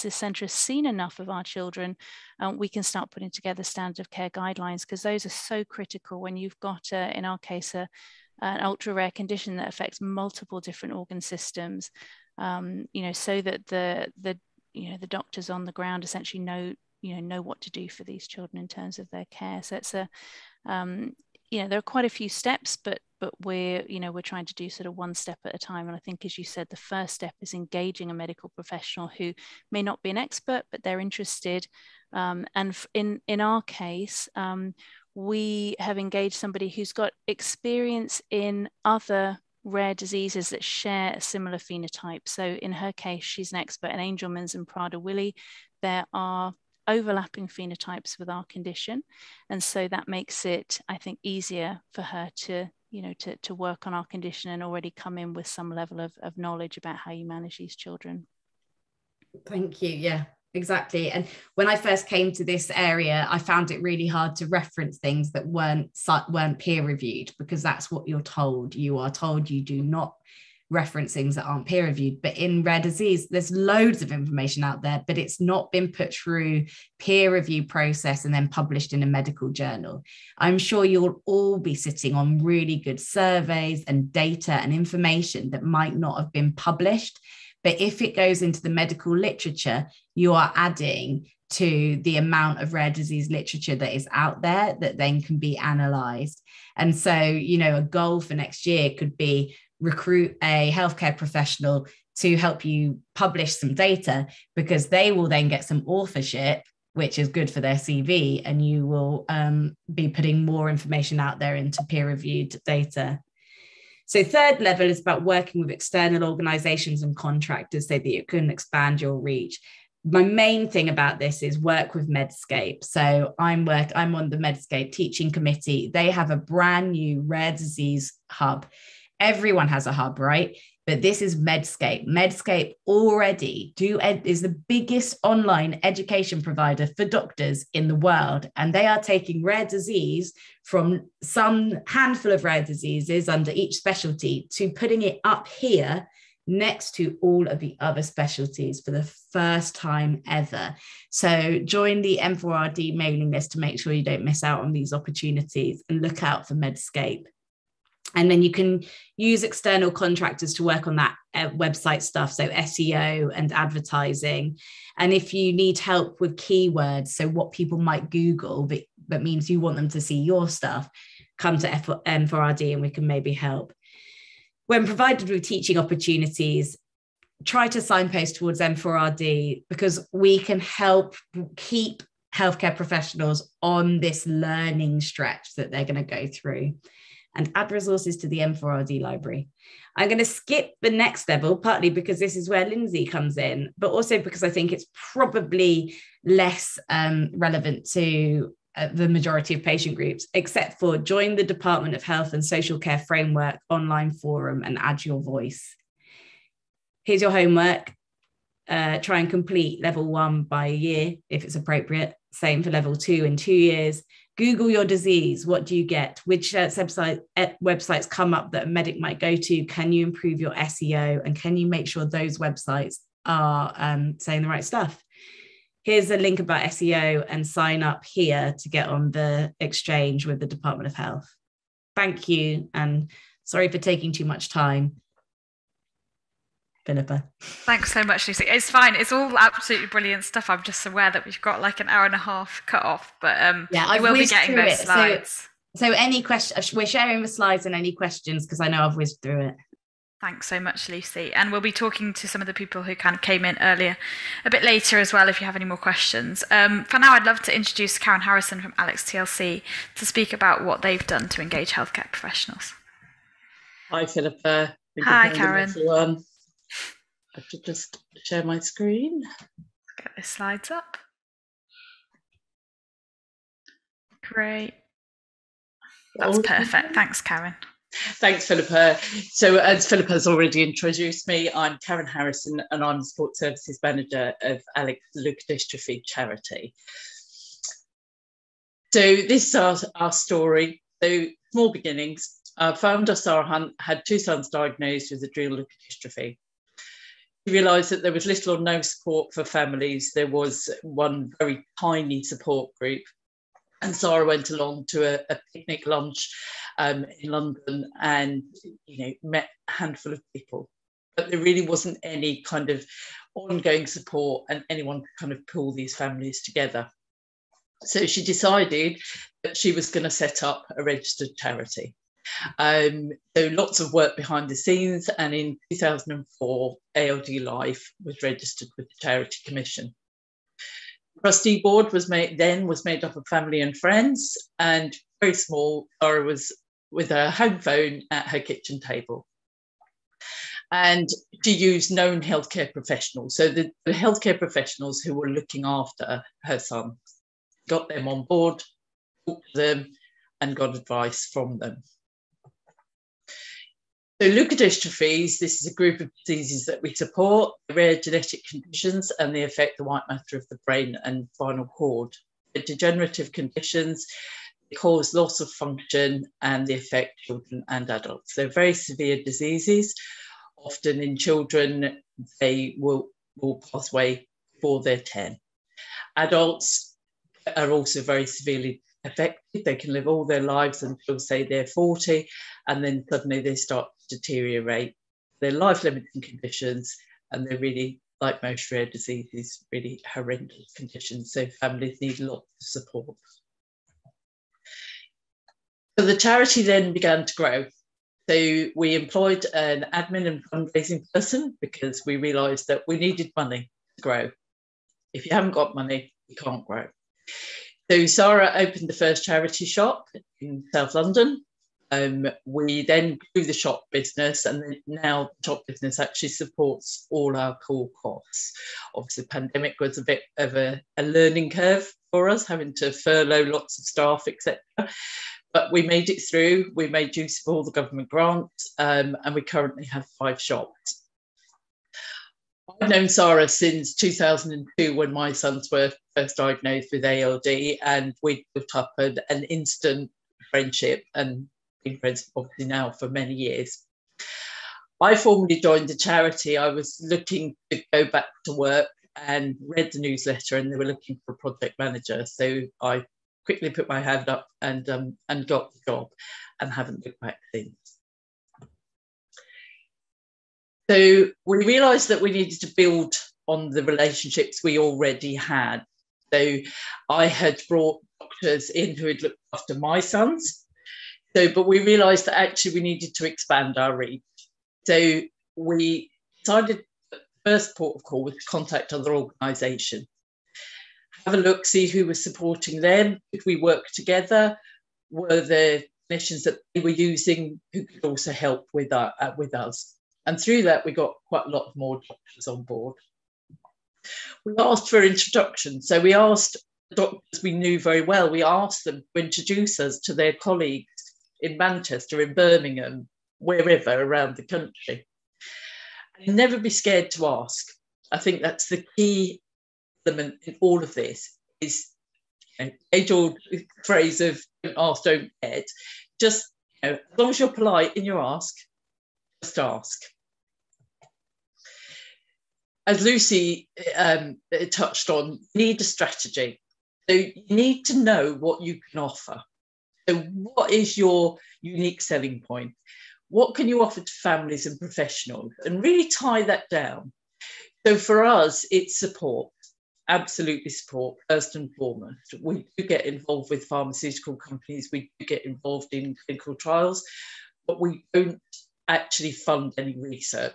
[SPEAKER 4] this centre has seen enough of our children, we can start putting together standard of care guidelines, because those are so critical when you've got, in our case, an ultra rare condition that affects multiple different organ systems, so that the doctors on the ground essentially know what to do for these children in terms of their care. So it's there are quite a few steps, but we're trying to do sort of one step at a time. And I think, as you said, the first step is engaging a medical professional who may not be an expert, but they're interested. And in our case, we have engaged somebody who's got experience in other rare diseases that share a similar phenotype. So in her case, she's an expert in Angelman's and Prader-Willi. There are overlapping phenotypes with our condition, and so that makes it, I think, easier for her to work on our condition and already come in with some level of knowledge about how you manage these children.
[SPEAKER 2] Thank you. Yeah, exactly. And when I first came to this area, I found it really hard to reference things that weren't peer reviewed, because that's what you're told. You are told you do not reference things that aren't peer reviewed. But in rare disease, there's loads of information out there, but it's not been put through peer review process and then published in a medical journal. I'm sure you'll all be sitting on really good surveys and data and information that might not have been published, but if it goes into the medical literature, you are adding to the amount of rare disease literature that is out there that then can be analysed. And so, a goal for next year could be recruit a healthcare professional to help you publish some data, because they will then get some authorship, which is good for their CV, and you will be putting more information out there into peer-reviewed data. So third level is about working with external organizations and contractors so that you can expand your reach. My main thing about this is work with Medscape. So I'm on the Medscape teaching committee. They have a brand new rare disease hub. Everyone has a hub, right? But this is Medscape. Medscape already is the biggest online education provider for doctors in the world. And they are taking rare disease from some handful of rare diseases under each specialty to putting it up here next to all of the other specialties for the first time ever. So join the M4RD mailing list to make sure you don't miss out on these opportunities, and look out for Medscape. And then you can use external contractors to work on that website stuff, so SEO and advertising. And if you need help with keywords, so what people might Google, but means you want them to see your stuff, come to M4RD and we can maybe help. When provided with teaching opportunities, try to signpost towards M4RD, because we can help keep healthcare professionals on this learning stretch that they're going to go through. and add resources to the M4RD library. I'm going to skip the next level, partly because this is where Lindsay comes in, but also because I think it's probably less relevant to the majority of patient groups, except for join the Department of Health and Social Care Framework online forum and add your voice. Here's your homework. Try and complete level 1 by a year, if it's appropriate. Same for level 2 in 2 years. Google your disease. What do you get? Which websites come up that a medic might go to? Can you improve your SEO? And can you make sure those websites are saying the right stuff? Here's a link about SEO and sign up here to get on the exchange with the Department of Health. Thank you. And sorry for taking too much time. Philippa.
[SPEAKER 1] Thanks so much, Lucy. It's fine. It's all absolutely brilliant stuff. I'm just aware that we've got like an hour and a half cut off, but I will be getting those slides.
[SPEAKER 2] So any questions, we're sharing the slides and any questions, because I know I've whizzed through it.
[SPEAKER 1] Thanks so much, Lucy. And we'll be talking to some of the people who kind of came in earlier a bit later as well, if you have any more questions. For now, I'd love to introduce Karen Harrison from Alex TLC to speak about what they've done to engage healthcare professionals.
[SPEAKER 5] Hi, Philippa.
[SPEAKER 1] Hi, Karen.
[SPEAKER 5] Everyone. I have to just share my screen.
[SPEAKER 1] Get the slides up. Great. That's perfect. Thanks, Karen.
[SPEAKER 5] Thanks, Philippa. So as Philippa's already introduced me, I'm Karen Harrison and I'm the Sport Services Manager of Alex Leukodystrophy charity. So this is our story. So small beginnings. Our founder, Sarah Hunt, had 2 sons diagnosed with adrenal leukodystrophy. She realised that there was little or no support for families. There was one very tiny support group. And Sarah went along to a picnic lunch in London and met a handful of people. But there really wasn't any kind of ongoing support and anyone to kind of pull these families together. So she decided that she was going to set up a registered charity. So lots of work behind the scenes, and in 2004 ALD Life was registered with the Charity Commission. The trustee board was made up of family and friends, and very small. Sarah was with her home phone at her kitchen table, and she used known healthcare professionals. So the healthcare professionals who were looking after her son, got them on board, talked to them, and got advice from them. So leukodystrophies, this is a group of diseases that we support, rare genetic conditions, and they affect the white matter of the brain and spinal cord. They're degenerative conditions, they cause loss of function, and they affect children and adults. They're very severe diseases. Often in children, they will pass away before they're 10. Adults are also very severely affected. They can live all their lives until, say, they're 40, and then suddenly they start to deteriorate. They're life-limiting conditions, and they're really, like most rare diseases, really horrendous conditions. So families need lots of support. So the charity then began to grow. So we employed an admin and fundraising person because we realised that we needed money to grow. If you haven't got money, you can't grow. So Sarah opened the first charity shop in South London. We then grew the shop business, and now the shop business actually supports all our core costs. Obviously, the pandemic was a bit of a learning curve for us, having to furlough lots of staff, etc. But we made it through. We made use of all the government grants, and we currently have 5 shops. I've known Sarah since 2002 when my sons were first diagnosed with ALD, and we built up an instant friendship and been friends obviously now for many years. I formally joined the charity. I was looking to go back to work and read the newsletter, and they were looking for a project manager. So I quickly put my hand up and got the job, and haven't looked back since. So we realised that we needed to build on the relationships we already had. So I had brought doctors in who had looked after my sons. But we realised that actually we needed to expand our reach. So we decided that the first port of call was to contact other organisations, have a look, see who was supporting them. Could we work together? Were there clinicians that they were using who could also help with us. And through that, we got quite a lot more doctors on board. We asked for introductions. So we asked doctors we knew very well, we asked them to introduce us to their colleagues in Manchester, in Birmingham, wherever around the country. And never be scared to ask. I think that's the key element in all of this, is age-old phrase of don't ask, don't get. Just, as long as you're polite in your ask, just ask. As Lucy touched on, you need a strategy. So you need to know what you can offer. So what is your unique selling point? What can you offer to families and professionals? And really tie that down. So for us, it's support, absolutely support, first and foremost. We do get involved with pharmaceutical companies, we do get involved in clinical trials, but we don't actually fund any research.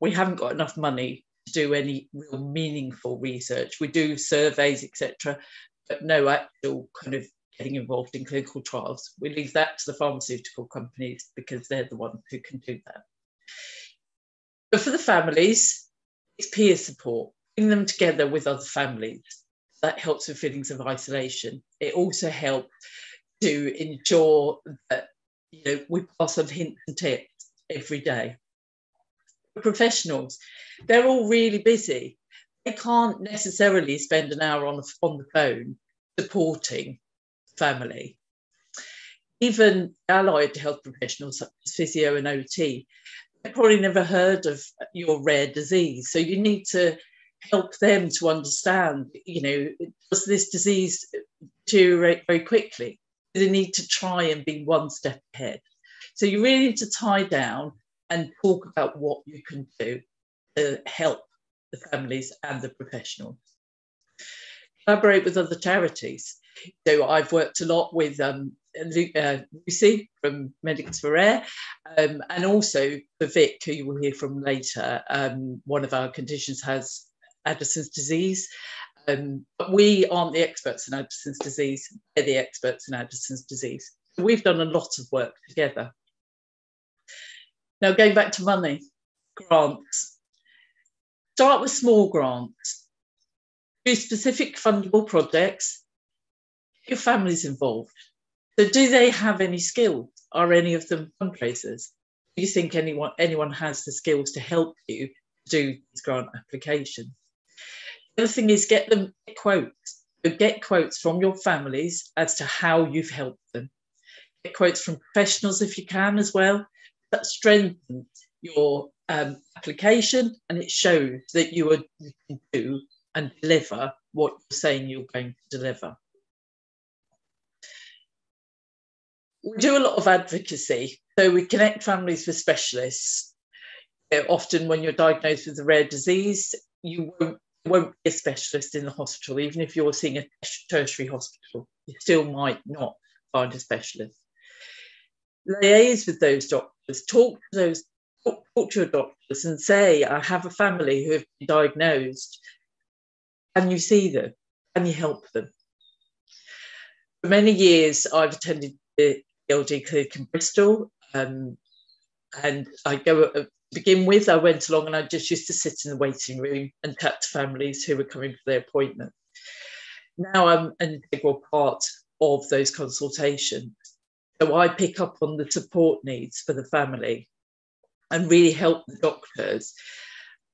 [SPEAKER 5] We haven't got enough money to do any real meaningful research. We do surveys, etc., but no actual kind of getting involved in clinical trials. We leave that to the pharmaceutical companies because they're the ones who can do that. But for the families, it's peer support, bring them together with other families. That helps with feelings of isolation. It also helps to ensure that we pass on hints and tips every day. For professionals, they're all really busy. They can't necessarily spend an hour on the phone supporting family. Even allied health professionals such as physio and OT, they've probably never heard of your rare disease. So you need to help them to understand, does this disease deteriorate very quickly? They need to try and be one step ahead. So you really need to tie down and talk about what you can do to help the families and the professionals. Collaborate with other charities. So I've worked a lot with Lucy from Medics for Rare, and also for Vic, who you will hear from later. One of our conditions has Addison's disease. But we aren't the experts in Addison's disease, they're the experts in Addison's disease. So we've done a lot of work together. Now, going back to money, grants. Start with small grants. Do specific fundable projects. Get your families involved. So do they have any skills? Are any of them fundraisers? Do you think anyone has the skills to help you do these grant applications? The other thing is get quotes. So get quotes from your families as to how you've helped them. Get quotes from professionals if you can as well. That strengthens your application, and it shows that you can do and deliver what you're saying you're going to deliver. We do a lot of advocacy. So we connect families with specialists. Often when you're diagnosed with a rare disease, you won't be a specialist in the hospital. Even if you're seeing a tertiary hospital, you still might not find a specialist. Liaise with those doctors, talk to your doctors and say, I have a family who have been diagnosed. Can you see them? Can you help them? For many years, I've attended the LD clinic in Bristol, and to begin with, I went along and I just used to sit in the waiting room and chat to families who were coming for their appointment. Now I'm an integral part of those consultations. So I pick up on the support needs for the family and really help the doctors.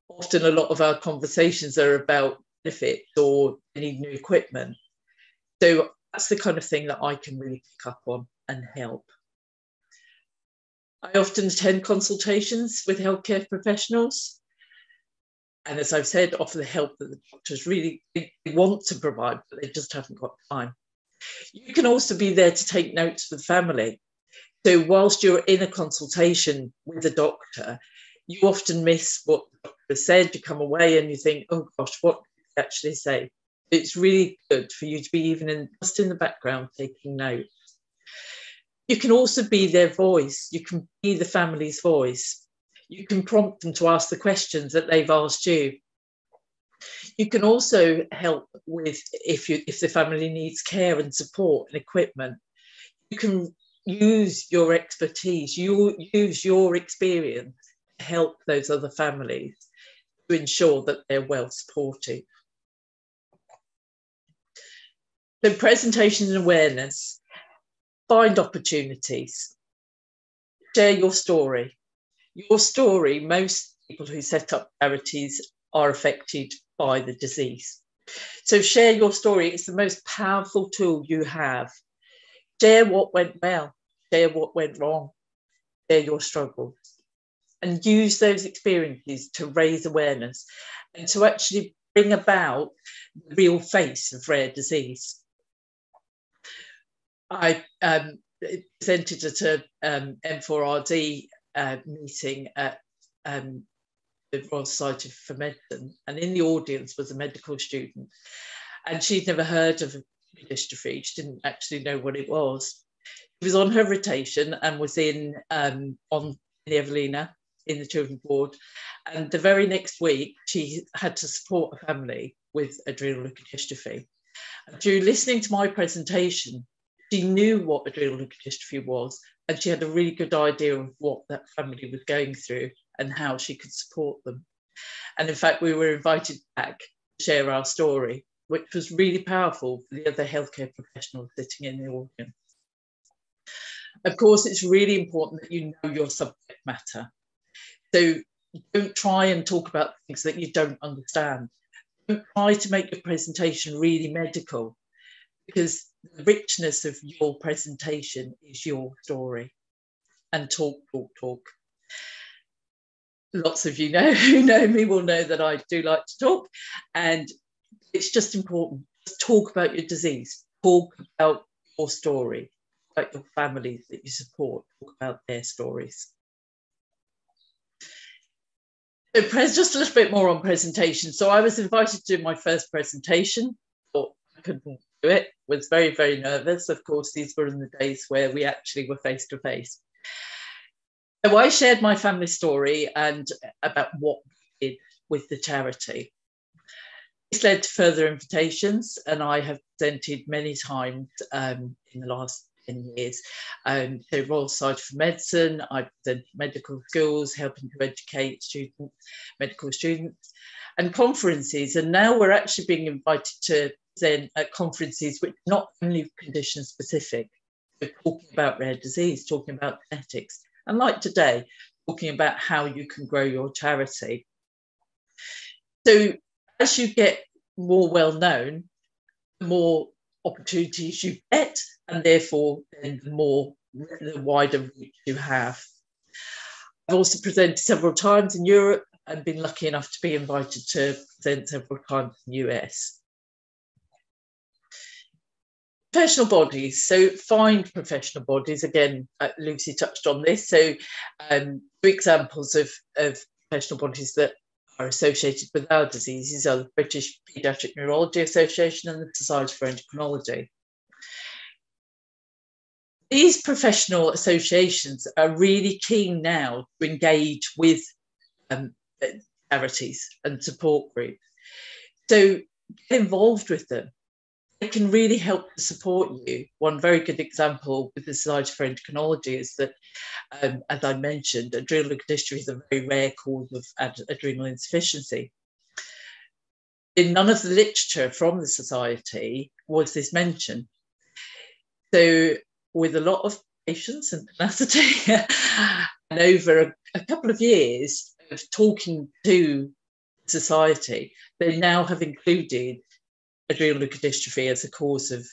[SPEAKER 5] Often a lot of our conversations are about benefits or they need new equipment. So that's the kind of thing that I can really pick up on and help. I often attend consultations with healthcare professionals. And as I've said, offer the help that the doctors really want to provide, but they just haven't got time. You can also be there to take notes for the family. So whilst you're in a consultation with a doctor, you often miss what the doctor has said. You come away and you think, oh gosh, what did they actually say? It's really good for you to be even just in the background taking notes. You can also be their voice. You can be the family's voice. You can prompt them to ask the questions that they've asked you. You can also help with if the family needs care and support and equipment. You can use your expertise, you use your experience to help those other families to ensure that they're well supported. So presentation and awareness, find opportunities, share your story. Your story, most people who set up charities are affected by the disease. So share your story. It's the most powerful tool you have. Share what went well, share what went wrong, share your struggles, and use those experiences to raise awareness and to actually bring about the real face of rare disease. I presented at a M4RD meeting at the Royal Society for Medicine, and in the audience was a medical student, and she'd never heard of leukodystrophy. She didn't actually know what it was. She was on her rotation and was in on the Evelina in the children's ward, and the very next week she had to support a family with adrenal leukodystrophy. And through listening to my presentation, she knew what adrenal leukodystrophy was, and she had a really good idea of what that family was going through and how she could support them. And in fact, we were invited back to share our story, which was really powerful for the other healthcare professionals sitting in the audience. Of course, it's really important that you know your subject matter. So don't try and talk about things that you don't understand. Don't try to make your presentation really medical, because the richness of your presentation is your story. And talk, talk, talk. Lots of you know who know me will know that I do like to talk, and it's just important. Just talk about your disease, talk about your story, about your families that you support, talk about their stories. So just a little bit more on presentation. So I was invited to do my first presentation, thought I couldn't do it, was very, very nervous. Of course, these were in the days where we actually were face to face. So I shared my family story and about what we did with the charity. This led to further invitations, and I have presented many times in the last 10 years. So Royal Society for Medicine, I presented medical schools, helping to educate students, medical students, and conferences. And now we're actually being invited to present at conferences which are not only condition specific, but talking about rare disease, talking about genetics, and like today, talking about how you can grow your charity. So as you get more well known, the more opportunities you get, and therefore then the wider reach you have. I've also presented several times in Europe and been lucky enough to be invited to present several times in the US. Professional bodies, so find professional bodies. Again, Lucy touched on this. So 2 examples of professional bodies that are associated with our diseases are the British Paediatric Neurology Association and the Society for Endocrinology. These professional associations are really keen now to engage with charities and support groups. So get involved with them. It can really help to support you. One very good example with the Society for Endocrinology is that, as I mentioned, adrenal leukodystrophy is a very rare cause of adrenal insufficiency. In none of the literature from the Society was this mentioned. So with a lot of patience and tenacity and over a couple of years of talking to Society, they now have included adrenal leukodystrophy as a cause of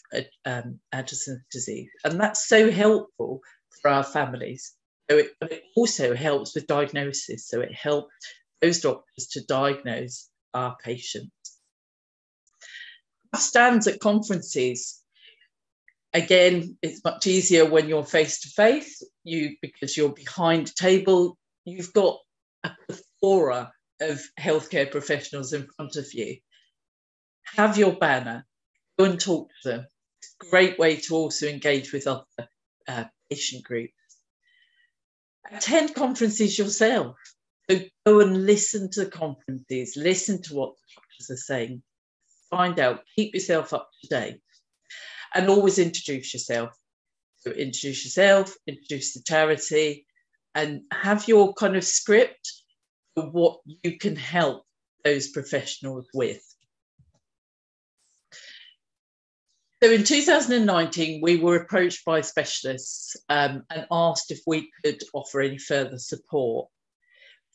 [SPEAKER 5] Addison's disease. And that's so helpful for our families. So it also helps with diagnosis. So it helps those doctors to diagnose our patients. Stands at conferences. Again, it's much easier when you're face to face, because you're behind a table, you've got a plethora of healthcare professionals in front of you. Have your banner, go and talk to them. It's a great way to also engage with other patient groups. Attend conferences yourself. So go and listen to the conferences, listen to what the doctors are saying, find out, keep yourself up to date, and always introduce yourself. So introduce yourself, introduce the charity, and have your kind of script for what you can help those professionals with. So in 2019, we were approached by specialists and asked if we could offer any further support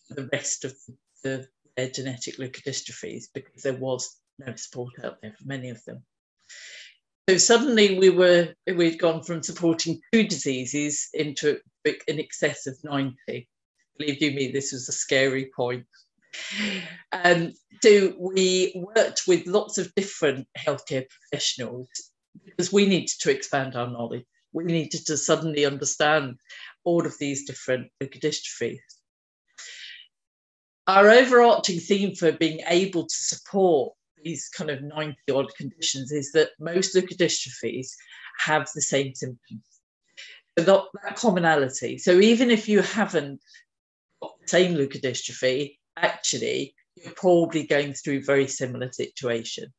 [SPEAKER 5] for the rest of their genetic leukodystrophies, because there was no support out there for many of them. So suddenly we'd gone from supporting 2 diseases into in excess of 90. Believe you me, this was a scary point. So we worked with lots of different healthcare professionals because we needed to expand our knowledge. We needed to suddenly understand all of these different leukodystrophies. Our overarching theme for being able to support these kind of 90 odd conditions is that most leukodystrophies have the same symptoms. So that commonality. So even if you haven't got the same leukodystrophy, actually, you're probably going through a very similar situation.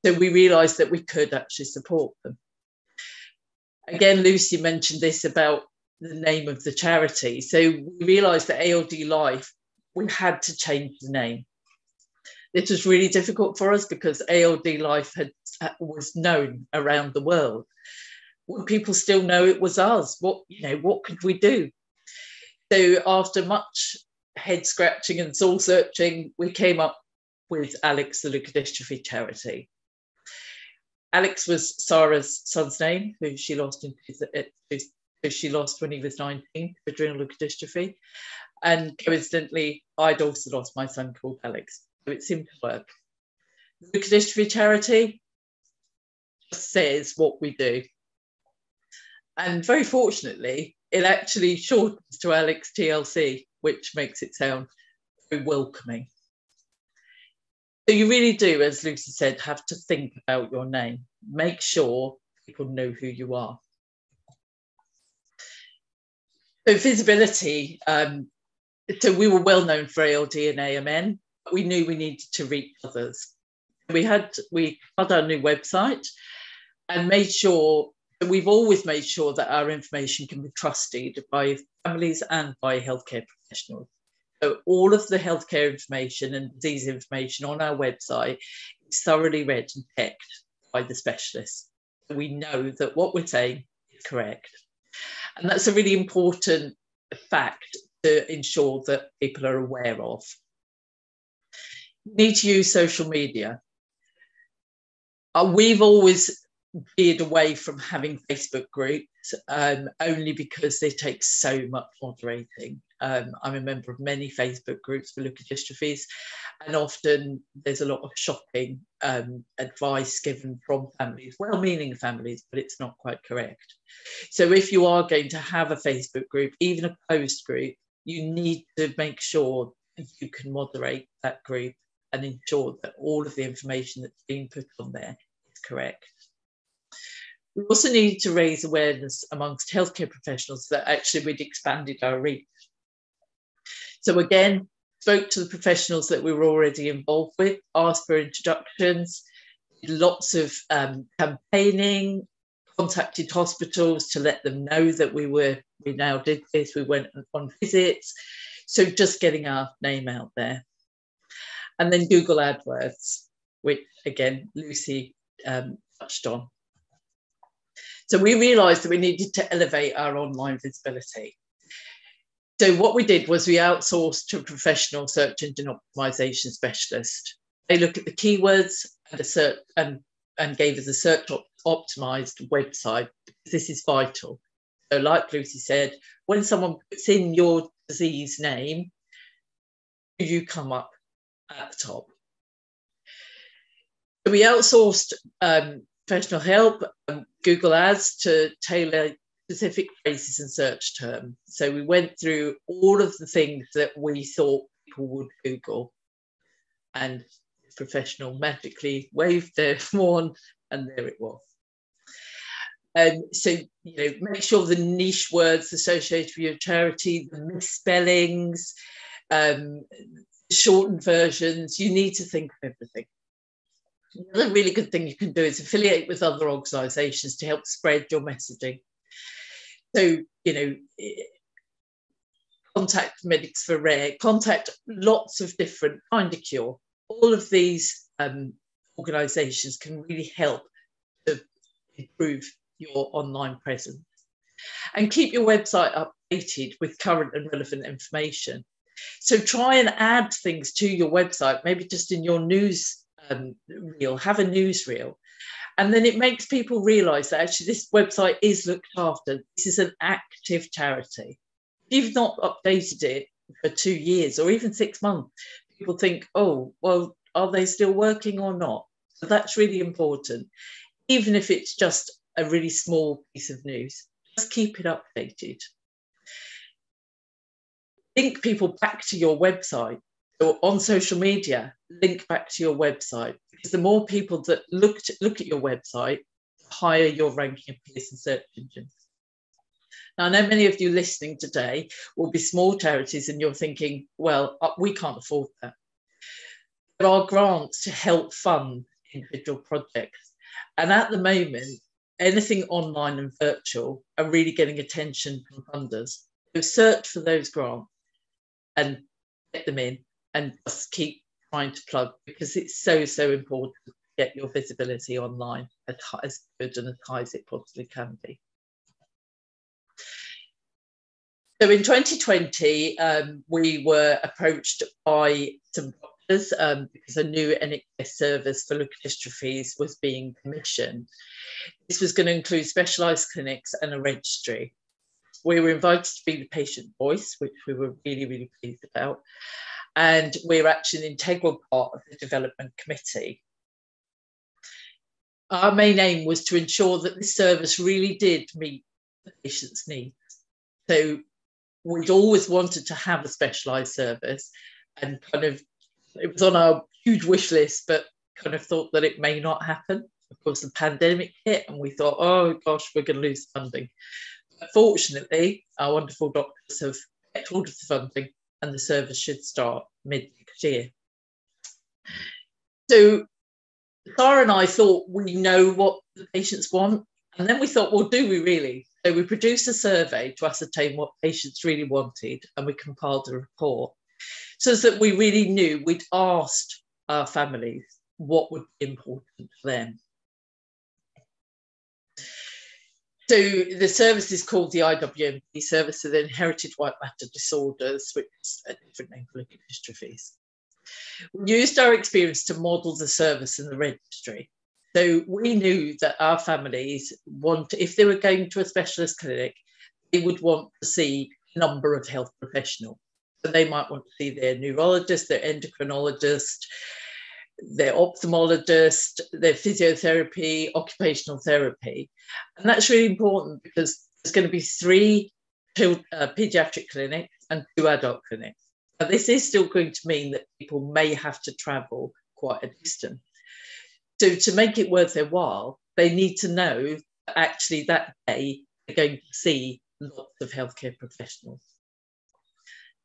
[SPEAKER 5] So we realised that we could actually support them. Again, Lucy mentioned this about the name of the charity. So we realised that ALD Life, we had to change the name. This was really difficult for us because ALD Life was known around the world. Would people still know it was us? What could we do? So after much head scratching and soul searching, we came up with Alex, the Leukodystrophy charity. Alex was Sarah's son's name, who she lost when he was 19 to adrenal leukodystrophy. And coincidentally, I'd also lost my son called Alex. So it seemed to work. The Leukodystrophy charity just says what we do. And very fortunately, it actually shortens to Alex TLC, which makes it sound very welcoming. So you really do, as Lucy said, have to think about your name. Make sure people know who you are. So visibility. So we were well known for ALD and AMN, but we knew we needed to reach others. We had our new website and made sure, we've always made sure that our information can be trusted by families and by healthcare professionals. So all of the healthcare information and disease information on our website is thoroughly read and checked by the specialists. So we know that what we're saying is correct. And that's a really important fact to ensure that people are aware of. You need to use social media. We've always veered away from having Facebook groups only because they take so much moderating. I'm a member of many Facebook groups for leukodystrophies, and often there's a lot of shocking advice given from families, well-meaning families, but it's not quite correct. So if you are going to have a Facebook group, even a post group, you need to make sure that you can moderate that group and ensure that all of the information that's being put on there is correct. We also need to raise awareness amongst healthcare professionals that actually we'd expanded our reach. So again, spoke to the professionals that we were already involved with, asked for introductions, did lots of campaigning, contacted hospitals to let them know that we now did this, we went on visits. So just getting our name out there. And then Google AdWords, which again, Lucy touched on. So we realised that we needed to elevate our online visibility. So what we did was we outsourced to a professional search engine optimization specialist. They look at the keywords and gave us a search optimized website, because this is vital. So like Lucy said, when someone puts in your disease name, you come up at the top. So we outsourced professional help, Google Ads, to tailor specific phrases and search terms. So we went through all of the things that we thought people would Google, and the professional magically waved their wand and there it was. So, make sure the niche words associated with your charity, the misspellings, shortened versions, you need to think of everything. The other really good thing you can do is affiliate with other organisations to help spread your messaging. So, you know, contact Medics for Rare, contact lots of different, Find a Cure. All of these organisations can really help to improve your online presence. And keep your website updated with current and relevant information. So try and add things to your website, maybe just in your news reel, have a news reel. And then it makes people realise that actually this website is looked after. This is an active charity. If you've not updated it for 2 years or even 6 months, people think, oh, well, are they still working or not? So that's really important. Even if it's just a really small piece of news, just keep it updated. Link people back to your website. So on social media, link back to your website, because the more people that look at your website, the higher your ranking appears in search engines. Now, I know many of you listening today will be small charities and you're thinking, well, we can't afford that. There are grants to help fund individual projects. And at the moment, anything online and virtual are really getting attention from funders. So search for those grants and get them in and just keep trying to plug, because it's so, so important to get your visibility online as good and as high as it possibly can be. So in 2020, we were approached by some doctors because a new NHS service for leukodystrophies was being commissioned. This was going to include specialised clinics and a registry. We were invited to be the patient voice, which we were really, really pleased about. And we're actually an integral part of the development committee. Our main aim was to ensure that this service really did meet the patient's needs. So we'd always wanted to have a specialised service, and kind of it was on our huge wish list, but kind of thought that it may not happen. Of course, the pandemic hit and we thought, oh gosh, we're going to lose funding. But fortunately, our wonderful doctors have kept hold of the funding and the service should start mid next year. So Sarah and I thought we know what the patients want. And then we thought, well, do we really? So we produced a survey to ascertain what patients really wanted, and we compiled a report so that we really knew. We'd asked our families what would be important for them. So the service is called the IWMD service, so the Inherited White Matter Disorders, which is a different name for leukodystrophies. We used our experience to model the service and the registry. So we knew that our families if they were going to a specialist clinic, they would want to see a number of health professionals. So they might want to see their neurologist, their endocrinologist, their ophthalmologist, their physiotherapy, occupational therapy. And that's really important because there's going to be 3 paediatric clinics and 2 adult clinics. Now, this is still going to mean that people may have to travel quite a distance. So to make it worth their while, they need to know that actually that day they're going to see lots of healthcare professionals.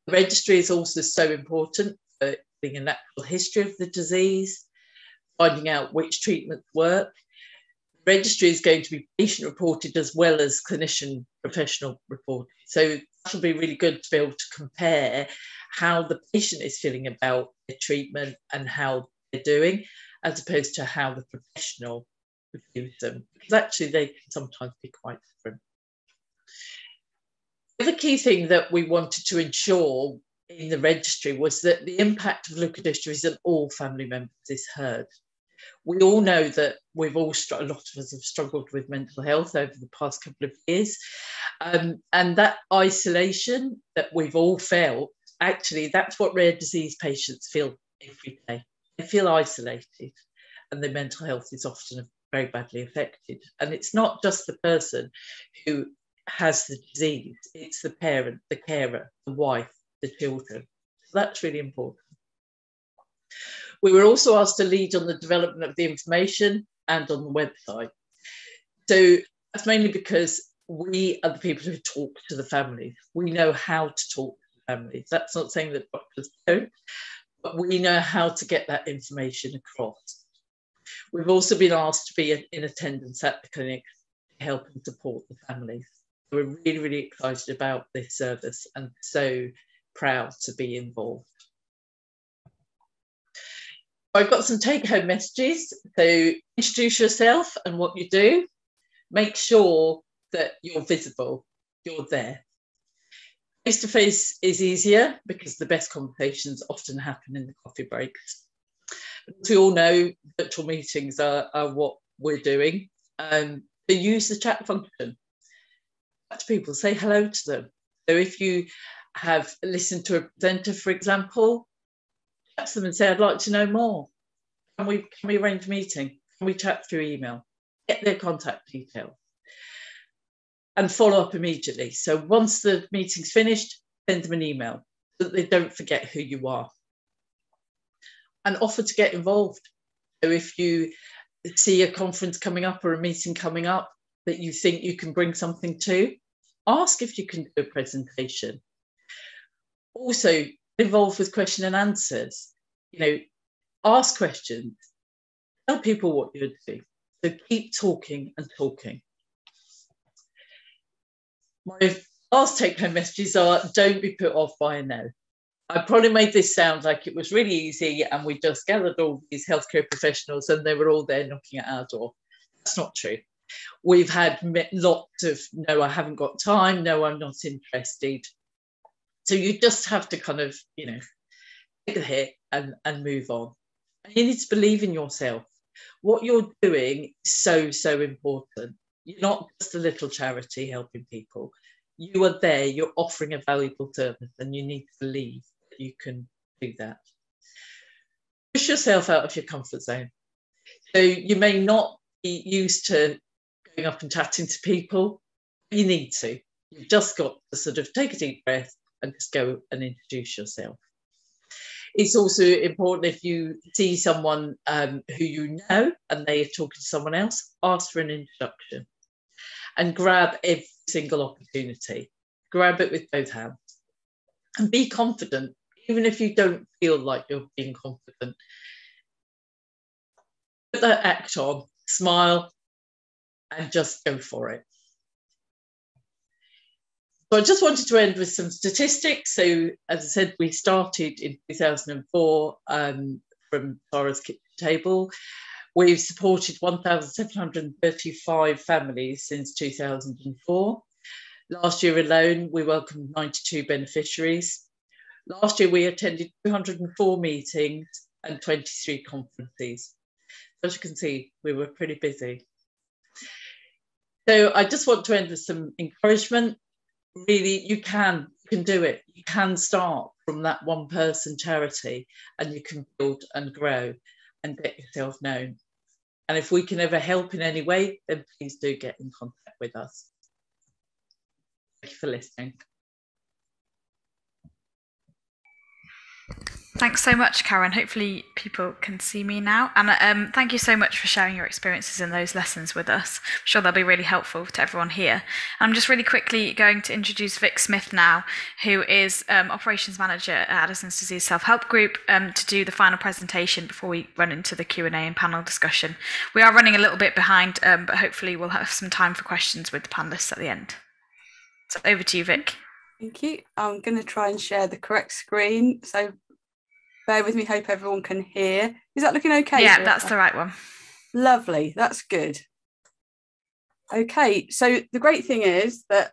[SPEAKER 5] The registry is also so important for getting a natural history of the disease, finding out which treatments work. The registry is going to be patient reported as well as clinician professional reported. So that'll be really good to be able to compare how the patient is feeling about their treatment and how they're doing, as opposed to how the professional reviews them, because actually they can sometimes be quite different. The other key thing that we wanted to ensure in the registry was that the impact of leukodystrophies on all family members is heard. We all know that a lot of us have struggled with mental health over the past couple of years. And that isolation that we've all felt, actually, that's what rare disease patients feel every day. They feel isolated and their mental health is often very badly affected. And it's not just the person who has the disease, it's the parent, the carer, the wife, the children. So that's really important. We were also asked to lead on the development of the information and on the website. So that's mainly because we are the people who talk to the families. We know how to talk to the families. That's not saying that doctors don't, but we know how to get that information across. We've also been asked to be in attendance at the clinic to help and support the families. We're really, really excited about this service and so proud to be involved. I've got some take-home messages. So introduce yourself and what you do. Make sure that you're visible, you're there. Face-to-face is easier because the best conversations often happen in the coffee breaks. As we all know, virtual meetings are what we're doing. So use the chat function. Talk to people, say hello to them. So if you have listened to a presenter, for example, chat to them and say, I'd like to know more. Can we arrange a meeting? Can we chat through email? Get their contact details. And follow up immediately. So once the meeting's finished, send them an email so that they don't forget who you are. And offer to get involved. So if you see a conference coming up or a meeting coming up that you think you can bring something to, ask if you can do a presentation. Also, get involved with question and answers. Ask questions. Tell people what you're doing. So keep talking and talking. My last take-home messages are, don't be put off by a no. I probably made this sound like it was really easy and we just gathered all these healthcare professionals and they were all there knocking at our door. That's not true. We've had lots of, no, I haven't got time, no, I'm not interested. So you just have to kind of, take the hit and move on. And you need to believe in yourself. What you're doing is so, so important. You're not just a little charity helping people. You are there, you're offering a valuable service and you need to believe that you can do that. Push yourself out of your comfort zone. So you may not be used to going up and chatting to people, but you need to. You've just got to sort of take a deep breath and just go and introduce yourself. It's also important if you see someone who you know and they are talking to someone else, ask for an introduction. And grab every single opportunity. Grab it with both hands. And be confident, even if you don't feel like you're being confident. Put that act on, smile, and just go for it. So I just wanted to end with some statistics. So, as I said, we started in 2004 from Sarah's kitchen table. We've supported 1,735 families since 2004. Last year alone, we welcomed 92 beneficiaries. Last year, we attended 204 meetings and 23 conferences. As you can see, we were pretty busy. So I just want to end with some encouragement. Really, you can do it. You can start from that one person charity and you can build and grow and get yourself known. And if we can ever help in any way, then please do get in contact with us. Thank you for listening.
[SPEAKER 1] Thanks so much, Karen. Hopefully people can see me now. And thank you so much for sharing your experiences in those lessons with us. I'm sure they'll be really helpful to everyone here. I'm just really quickly going to introduce Vic Smith now, who is Operations Manager at Addison's Disease Self-Help Group, to do the final presentation before we run into the Q&A and panel discussion. We are running a little bit behind, but hopefully we'll have some time for questions with the panellists at the end. So over to you, Vic.
[SPEAKER 3] Thank you. I'm going to try and share the correct screen. So bear with me, hope everyone can hear. Is that looking okay?
[SPEAKER 1] Yeah, that's the right one.
[SPEAKER 3] Lovely, that's good. Okay, so the great thing is that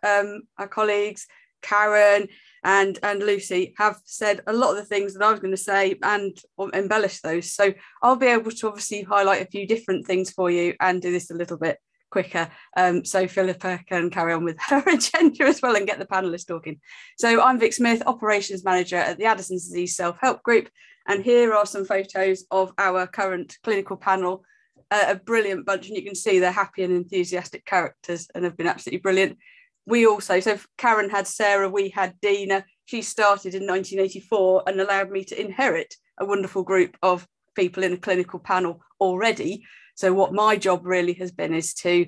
[SPEAKER 3] our colleagues, Karen and Lucy, have said a lot of the things that I was going to say and embellish those. So I'll be able to obviously highlight a few different things for you and do this a little bit quicker. So Philippa can carry on with her agenda as well and get the panellists talking. So I'm Vic Smith, Operations Manager at the Addison's Disease Self-Help Group. And here are some photos of our current clinical panel, a brilliant bunch. And you can see they're happy and enthusiastic characters and have been absolutely brilliant. We also, so Karen had Sarah, we had Dina. She started in 1984 and allowed me to inherit a wonderful group of people in a clinical panel already. So what my job really has been is to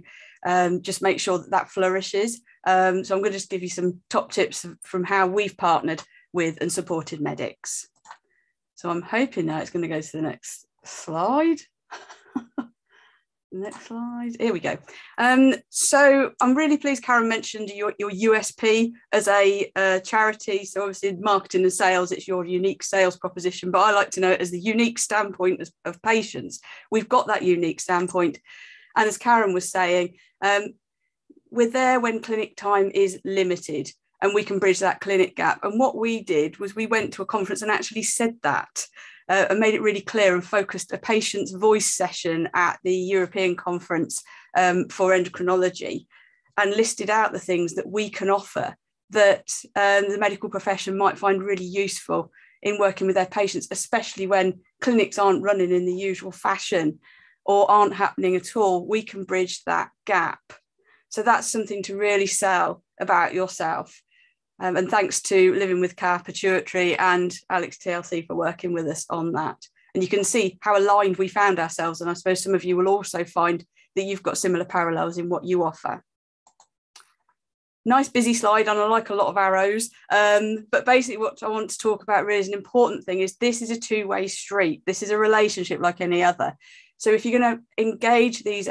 [SPEAKER 3] just make sure that that flourishes. So I'm going to just give you some top tips from how we've partnered with and supported medics. So I'm hoping now it's going to go to the next slide. Next slide. Here we go. So I'm really pleased Karen mentioned your USP as a charity. So obviously marketing and sales, it's your unique sales proposition, but I like to know it as the unique standpoint of patients. We've got that unique standpoint. And as Karen was saying, we're there when clinic time is limited and we can bridge that clinic gap. And what we did was we went to a conference and actually said that. And made it really clear and focused a patient's voice session at the European Conference for Endocrinology and listed out the things that we can offer that the medical profession might find really useful in working with their patients, especially when clinics aren't running in the usual fashion or aren't happening at all. We can bridge that gap. So that's something to really sell about yourself. And thanks to Living with CAR Pituitary and Alex TLC for working with us on that. And you can see how aligned we found ourselves. And I suppose some of you will also find that you've got similar parallels in what you offer. Nice busy slide, and I like a lot of arrows. But basically what I want to talk about really is an important thing is this is a two-way street. This is a relationship like any other. So if you're going to engage these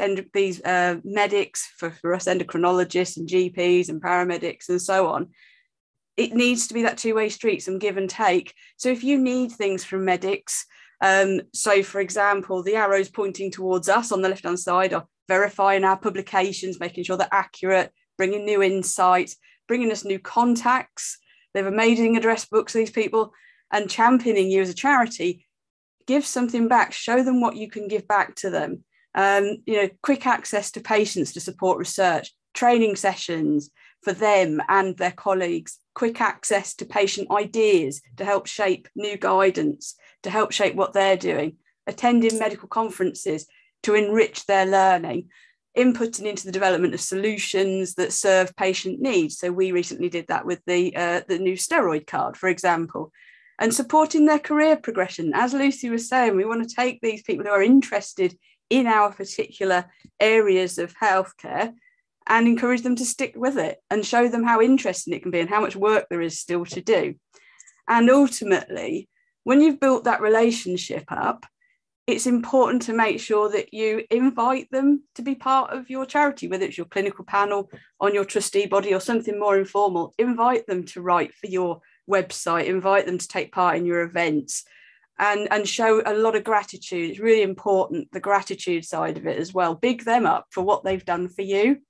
[SPEAKER 3] medics, for us endocrinologists and GPs and paramedics and so on, it needs to be that two-way street, some give and take. So if you need things from medics, so for example, the arrows pointing towards us on the left-hand side are verifying our publications, making sure they're accurate, bringing new insights, bringing us new contacts. They have amazing address books, these people, and championing you as a charity. Give something back, show them what you can give back to them. Quick access to patients to support research, training sessions for them and their colleagues, quick access to patient ideas to help shape new guidance, to help shape what they're doing, attending medical conferences to enrich their learning, inputting into the development of solutions that serve patient needs. So we recently did that with the new steroid card, for example, and supporting their career progression. As Lucy was saying, we want to take these people who are interested in our particular areas of healthcare and encourage them to stick with it and show them how interesting it can be and how much work there is still to do. And ultimately, when you've built that relationship up, it's important to make sure that you invite them to be part of your charity, whether it's your clinical panel, on your trustee body or something more informal. Invite them to write for your website, invite them to take part in your events and show a lot of gratitude. It's really important, the gratitude side of it as well. Big them up for what they've done for you.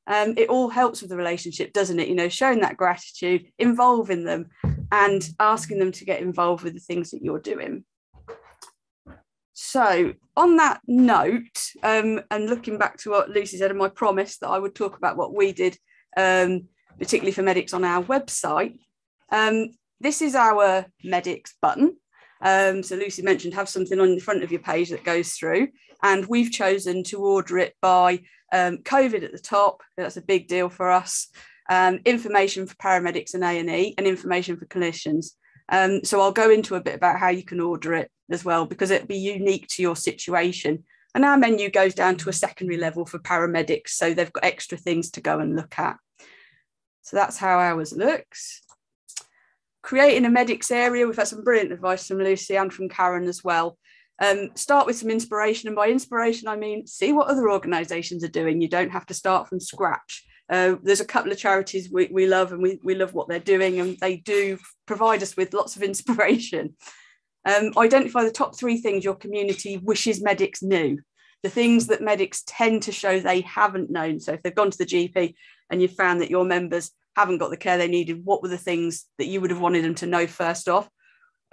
[SPEAKER 3] It all helps with the relationship, doesn't it? Showing that gratitude, involving them and asking them to get involved with the things that you're doing. So on that note, and looking back to what Lucy said and my promise that I would talk about what we did, particularly for medics on our website, this is our medics button. So Lucy mentioned have something on the front of your page that goes through, and we've chosen to order it by COVID at the top. That's a big deal for us. Information for paramedics and A&E, and information for clinicians. So I'll go into a bit about how you can order it as well, because it'll be unique to your situation. And our menu goes down to a secondary level for paramedics, so they've got extra things to go and look at. So that's how ours looks. Creating a medics area, we've had some brilliant advice from Lucy and from Karen as well. Start with some inspiration, and by inspiration I mean see what other organisations are doing. You don't have to start from scratch. There's a couple of charities we love, and we love what they're doing, and they do provide us with lots of inspiration. Identify the top 3 things your community wishes medics knew, the things that medics tend to show they haven't known. So if they've gone to the GP and you've found that your members haven't got the care they needed, what were the things that you would have wanted them to know first off?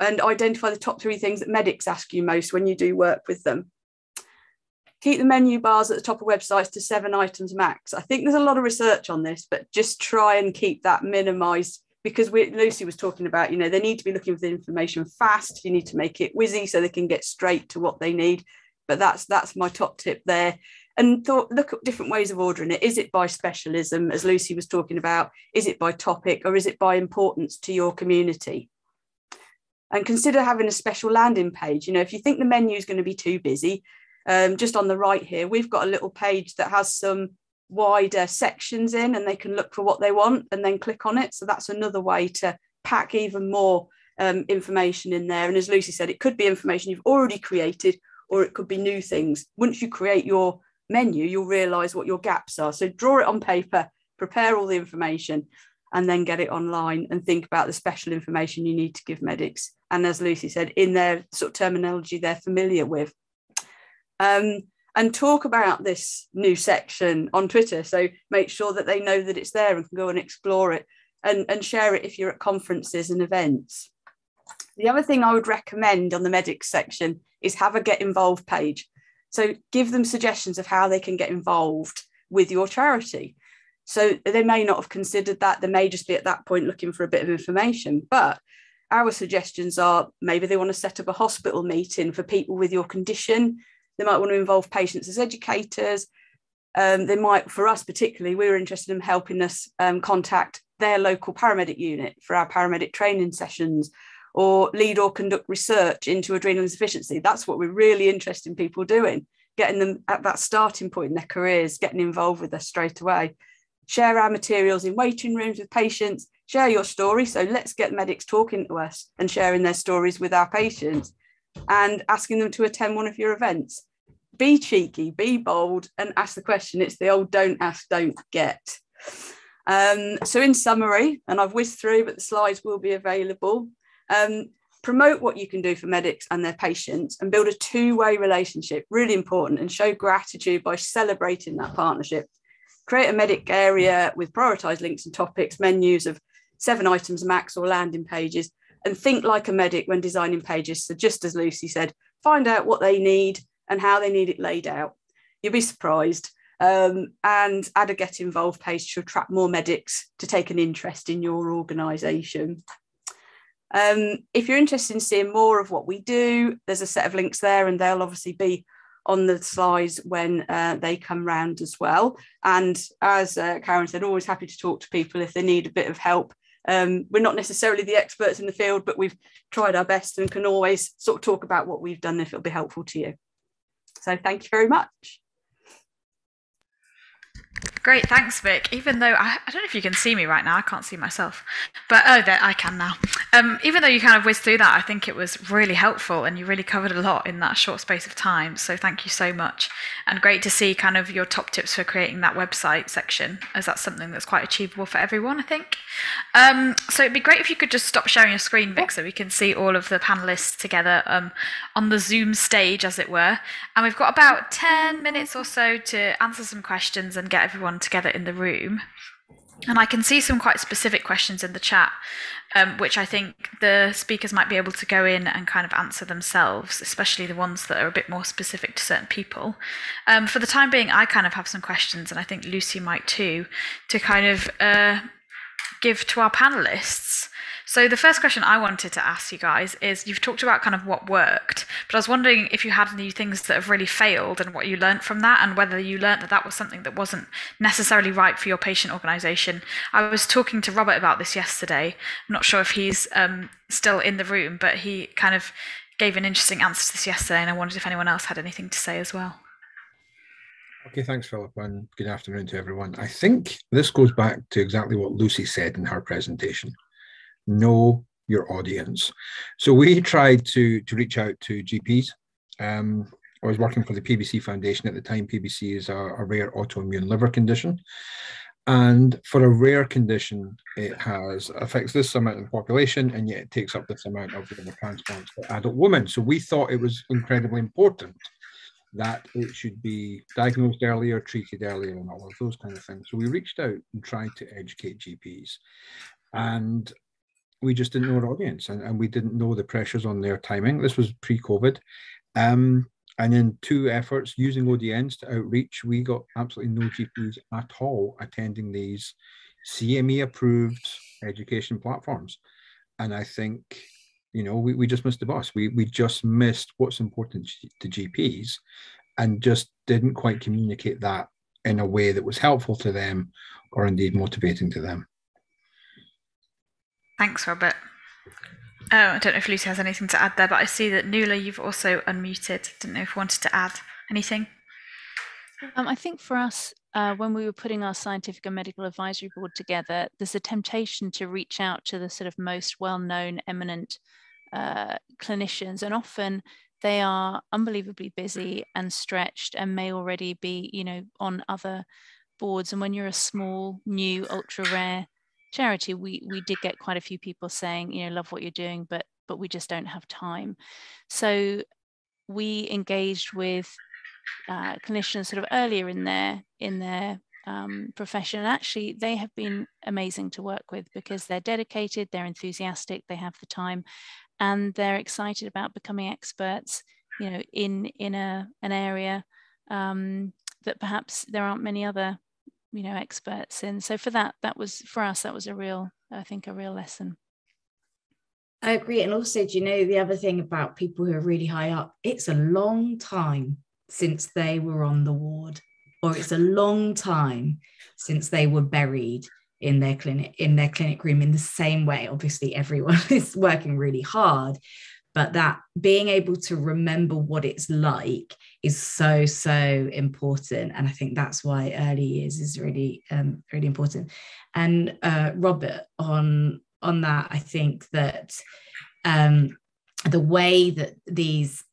[SPEAKER 3] And identify the top 3 things that medics ask you most when you do work with them. Keep the menu bars at the top of websites to 7 items max. I think there's a lot of research on this, but just try and keep that minimised, because Lucy was talking about, they need to be looking for the information fast. You need to make it whizzy so they can get straight to what they need. But that's my top tip there. And look at different ways of ordering it. Is it by specialism, as Lucy was talking about? Is it by topic, or is it by importance to your community? And consider having a special landing page. If you think the menu is going to be too busy, just on the right here, we've got a little page that has some wider sections in, and they can look for what they want and then click on it. So that's another way to pack even more information in there. And as Lucy said, it could be information you've already created, or it could be new things. Once you create your menu, you'll realise what your gaps are. So draw it on paper, prepare all the information, and then get it online and think about the special information you need to give medics. And as Lucy said, in their sort of terminology they're familiar with. And talk about this new section on Twitter. So make sure that they know that it's there and can go and explore it, and share it if you're at conferences and events. The other thing I would recommend on the medics section is have a get involved page. So give them suggestions of how they can get involved with your charity. So they may not have considered that. They may just be at that point looking for a bit of information. But our suggestions are, maybe they want to set up a hospital meeting for people with your condition. They might want to involve patients as educators. They might, for us particularly, we were interested in helping us contact their local paramedic unit for our paramedic training sessions, or lead or conduct research into adrenal insufficiency. That's what we're really interested in people doing, getting them at that starting point in their careers, getting involved with us straight away. Share our materials in waiting rooms with patients, share your story. So let's get medics talking to us and sharing their stories with our patients, and asking them to attend one of your events. Be cheeky, be bold, and ask the question. It's the old don't ask, don't get. So in summary, and I've whizzed through, but the slides will be available. Promote what you can do for medics and their patients, and build a two-way relationship, really important, and show gratitude by celebrating that partnership. Create a medic area with prioritised links and topics, menus of 7 items max or landing pages, and think like a medic when designing pages. So just as Lucy said, find out what they need and how they need it laid out. You'll be surprised. And add a get involved page to attract more medics to take an interest in your organisation. If you're interested in seeing more of what we do, there's a set of links there, and they'll obviously be on the slides when they come round as well. And as Karen said, always happy to talk to people if they need a bit of help. We're not necessarily the experts in the field, but we've tried our best and can always sort of talk about what we've done if it'll be helpful to you. So thank you very much.
[SPEAKER 1] Great, thanks, Vic. Even though I don't know if you can see me right now, I can't see myself, but oh, there I can now. Even though you kind of whizzed through that, I think it was really helpful, and you really covered a lot in that short space of time. So thank you so much, and great to see kind of your top tips for creating that website section, as that's something that's quite achievable for everyone, I think. So it'd be great if you could just stop sharing your screen, Vic, so we can see all of the panelists together on the Zoom stage, as it were. And we've got about 10 minutes or so to answer some questions and get everyone together in the room. And I can see some quite specific questions in the chat, which I think the speakers might be able to go in and kind of answer themselves, especially the ones that are a bit more specific to certain people. For the time being, I kind of have some questions, and I think Lucy might too, to kind of give to our panelists. So the first question I wanted to ask you guys is, you've talked about kind of what worked, but I was wondering if you had any things that have really failed and what you learned from that, and whether you learned that that was something that wasn't necessarily right for your patient organisation. I was talking to Robert about this yesterday. I'm not sure if he's still in the room, but he kind of gave an interesting answer to this yesterday, and I wondered if anyone else had anything to say as well.
[SPEAKER 6] Okay, thanks, Philip, and good afternoon to everyone. I think this goes back to exactly what Lucy said in her presentation. Know your audience. So we tried to reach out to GPs. I was working for the PBC Foundation at the time. PBC is a rare autoimmune liver condition. And for a rare condition, it affects this amount of the population, and yet it takes up this amount of liver transplants for adult women. So we thought it was incredibly important that it should be diagnosed earlier, treated earlier, and all of those kind of things. So we reached out and tried to educate GPs. And we just didn't know our audience, and we didn't know the pressures on their timing. This was pre-COVID. And in 2 efforts using ODNs to outreach, we got absolutely no GPs at all attending these CME-approved education platforms. And I think, you know, we just missed the bus. We just missed what's important to GPs, and just didn't quite communicate that in a way that was helpful to them, or indeed motivating to them.
[SPEAKER 1] Thanks, Robert. Oh, I don't know if Lucy has anything to add there, but I see that Nuala, you've also unmuted. Didn't know if you wanted to add anything.
[SPEAKER 4] I think for us, when we were putting our scientific and medical advisory board together, there's a temptation to reach out to the sort of most well-known, eminent clinicians, and often they are unbelievably busy and stretched and may already be, you know, on other boards. And when you're a small, new, ultra rare charity, we did get quite a few people saying, you know, love what you're doing, but we just don't have time. So we engaged with clinicians sort of earlier in their profession, and actually they have been amazing to work with because they're dedicated, they're enthusiastic, they have the time, and they're excited about becoming experts, you know, in an area that perhaps there aren't many other, you know, experts in. So for that was, for us, that was a real lesson.
[SPEAKER 2] I agree. And also, do you know the other thing about people who are really high up? It's a long time since they were on the ward, or it's a long time since they were buried in their clinic room in the same way. Obviously, everyone is working really hard, but that being able to remember what it's like is so, so important. And I think that's why early years is really, really important. And Robert, on that, I think that the way that these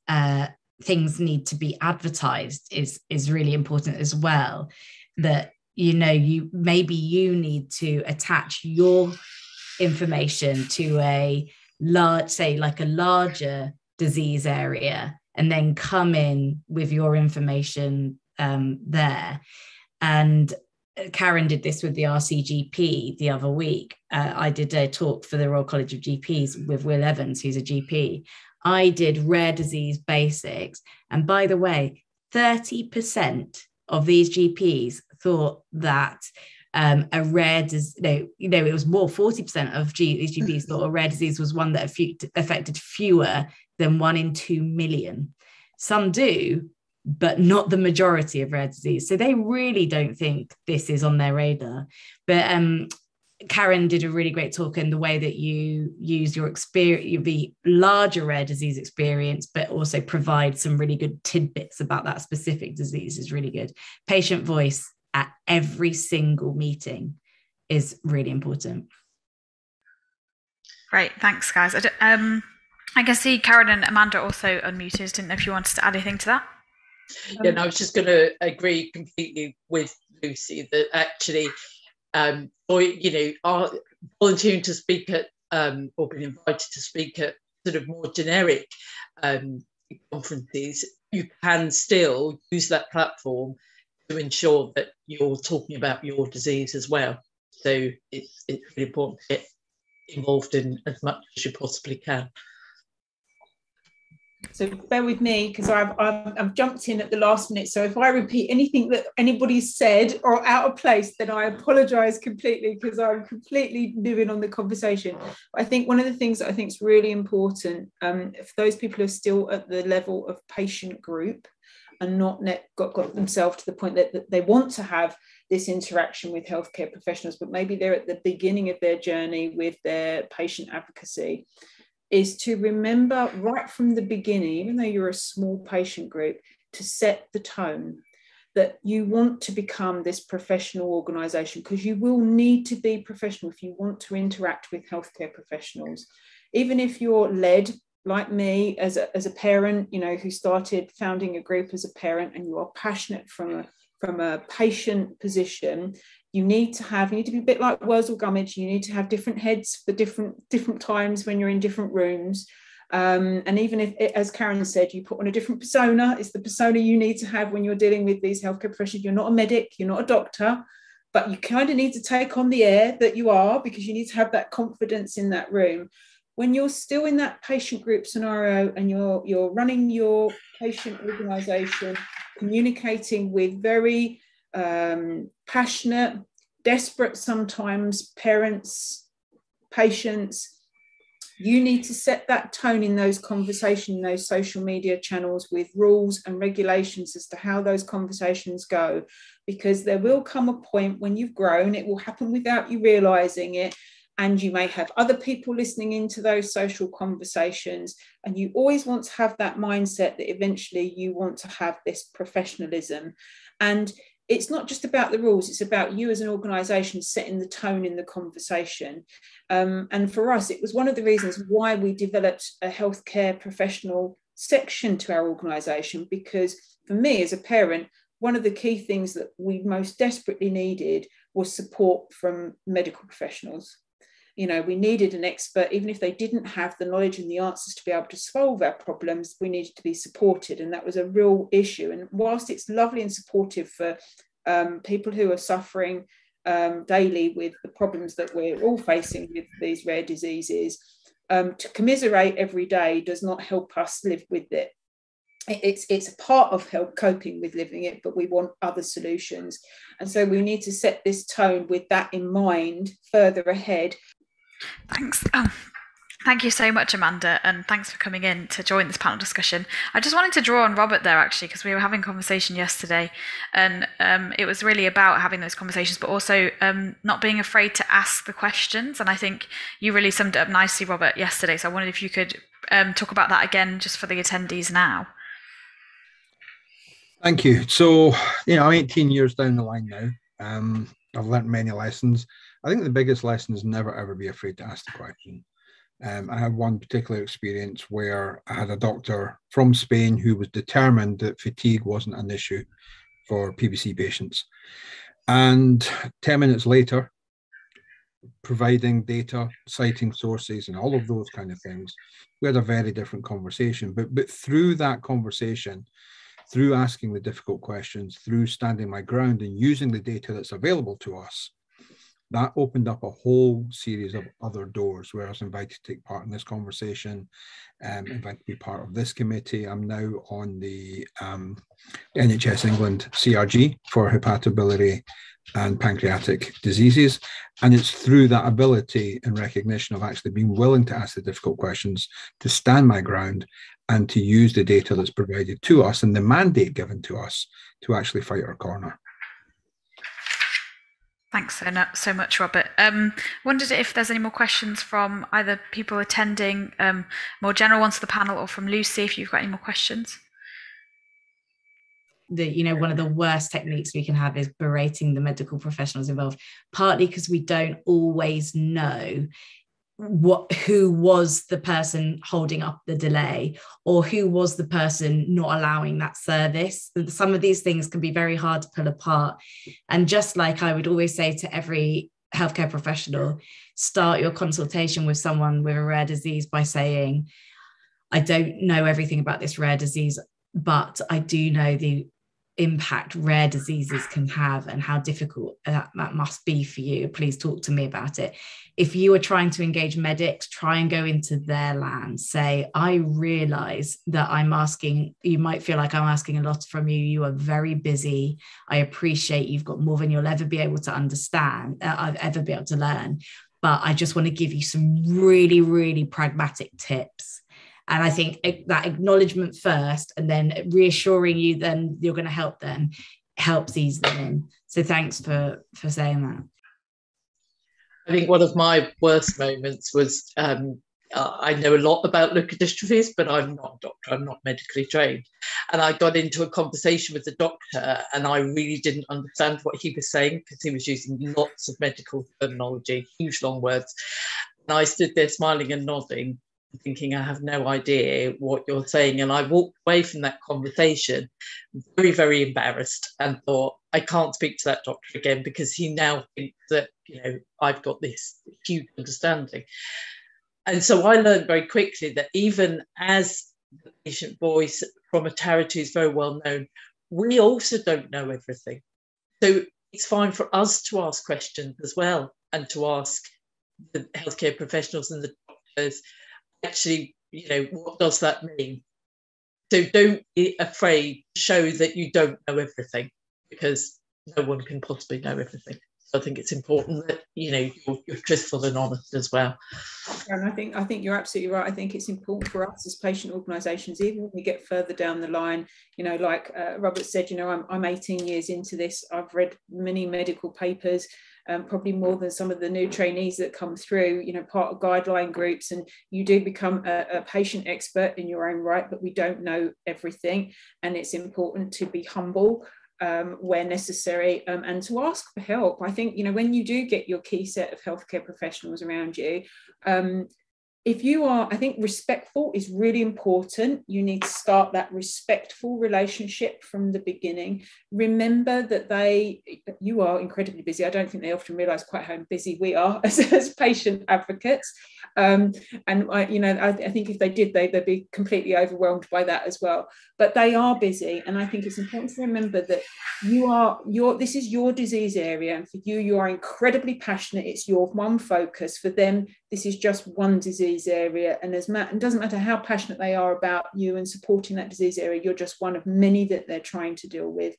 [SPEAKER 2] things need to be advertised is really important as well. That, you know, you need to attach your information to a large, say like a larger disease area, and then come in with your information there. And Karen did this with the RCGP the other week. I did a talk for the Royal College of GPs with Will Evans, who's a GP. I did rare disease basics. And by the way, 30% of these GPs thought that a rare disease, it was more, 40% of these GPs thought a rare disease was one that affected fewer than 1 in 2 million. Some do, but not the majority of rare disease. So they really don't think this is on their radar. But Karen did a really great talk in the way that you use your experience, the larger rare disease experience, but also provide some really good tidbits about that specific disease is really good. Patient voice at every single meeting is really important.
[SPEAKER 1] Great, thanks guys. I can see Karen and Amanda also unmuted. Didn't know if you wanted to add anything to that.
[SPEAKER 5] Yeah, and I was just going to agree completely with Lucy that actually, are volunteering to speak at or being invited to speak at sort of more generic conferences, you can still use that platform to ensure that you're talking about your disease as well. So it's really important to get involved in as much as you possibly can.
[SPEAKER 7] So bear with me, because I've jumped in at the last minute. So if I repeat anything that anybody said or out of place, then I apologise completely, because I'm completely new in on the conversation. I think one of the things that I think is really important for those people who are still at the level of patient group and not got themselves to the point that they want to have this interaction with healthcare professionals, but maybe they're at the beginning of their journey with their patient advocacy, is to remember right from the beginning, even though you're a small patient group, to set the tone that you want to become this professional organisation, because you will need to be professional if you want to interact with healthcare professionals. Even if you're led, like me, as a parent, who started founding a group as a parent, and you are passionate from a patient position, you need to be a bit like Wurzel Gummidge. You need to have different heads for different times when you're in different rooms. And even if, as Karen said, you put on a different persona, it's the persona you need to have when you're dealing with these healthcare professionals. You're not a medic, you're not a doctor, but you kind of need to take on the air that you are, because you need to have that confidence in that room. When you're still in that patient group scenario and you're running your patient organisation, communicating with very passionate, desperate sometimes parents, patients, you need to set that tone in those conversations, in those social media channels, with rules and regulations as to how those conversations go, because there will come a point when you've grown, it will happen without you realising it, and you may have other people listening into those social conversations, and you always want to have that mindset that eventually you want to have this professionalism. And it's not just about the rules, it's about you as an organisation setting the tone in the conversation. And for us, it was one of the reasons why we developed a healthcare professional section to our organisation, because for me as a parent, one of the key things that we most desperately needed was support from medical professionals. You know, we needed an expert, even if they didn't have the knowledge and the answers to be able to solve our problems, we needed to be supported. And that was a real issue. And whilst it's lovely and supportive for people who are suffering daily with the problems that we're all facing with these rare diseases, to commiserate every day does not help us live with it. It's a part of help coping with living it, but we want other solutions. And so we need to set this tone with that in mind further ahead.
[SPEAKER 1] Thanks. Thank you so much, Amanda, and thanks for coming in to join this panel discussion. I just wanted to draw on Robert there, actually, because we were having a conversation yesterday, and it was really about having those conversations, but also not being afraid to ask the questions. And I think you really summed it up nicely, Robert, yesterday. So I wondered if you could talk about that again, just for the attendees now.
[SPEAKER 6] Thank you. So, I'm 18 years down the line now. I've learned many lessons. I think the biggest lesson is never, ever be afraid to ask the question. I had one particular experience where I had a doctor from Spain who was determined that fatigue wasn't an issue for PBC patients. And 10 minutes later, providing data, citing sources, and all of those kind of things, we had a very different conversation. But through that conversation, through asking the difficult questions, through standing my ground and using the data that's available to us, that opened up a whole series of other doors where I was invited to take part in this conversation, invited to be part of this committee. I'm now on the NHS England CRG for hepatobiliary and pancreatic diseases. And it's through that ability and recognition of actually being willing to ask the difficult questions, to stand my ground, and to use the data that's provided to us and the mandate given to us to actually fight our corner.
[SPEAKER 1] Thanks so much, Robert. Wondered if there's any more questions from either people attending, more general ones to the panel, or from Lucy, if you've got any more questions.
[SPEAKER 2] One of the worst techniques we can have is berating the medical professionals involved, partly because we don't always know who was the person holding up the delay, or who was the person not allowing that service. Some of these things can be very hard to pull apart. And just like I would always say to every healthcare professional, start your consultation with someone with a rare disease by saying, I don't know everything about this rare disease, but I do know the impact rare diseases can have and how difficult that must be for you. Please talk to me about it. If you are trying to engage medics, try and go into their land. Say, I realize that you might feel like I'm asking a lot from you. You are very busy. I appreciate you've got more than you'll ever be able to understand, ever be able to learn. But I just want to give you some really, really pragmatic tips. And I think that acknowledgement first, and then reassuring you then you're going to help them, helps ease them in. So thanks for saying that.
[SPEAKER 5] I think one of my worst moments was, I know a lot about leukodystrophies, but I'm not a doctor, I'm not medically trained. And I got into a conversation with the doctor and I really didn't understand what he was saying because he was using lots of medical terminology, huge long words. And I stood there smiling and nodding, thinking I have no idea what you're saying. And I walked away from that conversation very, very embarrassed and thought, I can't speak to that doctor again because he now thinks that, I've got this huge understanding. And so I learned very quickly that even as the patient voice from a charity is very well known, we also don't know everything. So it's fine for us to ask questions as well and to ask the healthcare professionals and the doctors, actually, what does that mean? So don't be afraid to show that you don't know everything because no one can possibly know everything. So I think it's important that, you're truthful and honest as well.
[SPEAKER 7] And I think you're absolutely right. I think it's important for us as patient organisations, even when we get further down the line, like Robert said, I'm 18 years into this. I've read many medical papers, probably more than some of the new trainees that come through, part of guideline groups, and you do become a patient expert in your own right, but we don't know everything. And it's important to be humble where necessary, and to ask for help. I think, when you do get your key set of healthcare professionals around you, if you are, I think respectful is really important. You need to start that respectful relationship from the beginning. Remember that you are incredibly busy. I don't think they often realise quite how busy we are as patient advocates. I think if they did, they'd be completely overwhelmed by that as well. But they are busy, and I think it's important to remember that this is your disease area, and for you are incredibly passionate. It's your one focus. For them, this is just one disease area, and it doesn't matter how passionate they are about you and supporting that disease area, you're just one of many that they're trying to deal with.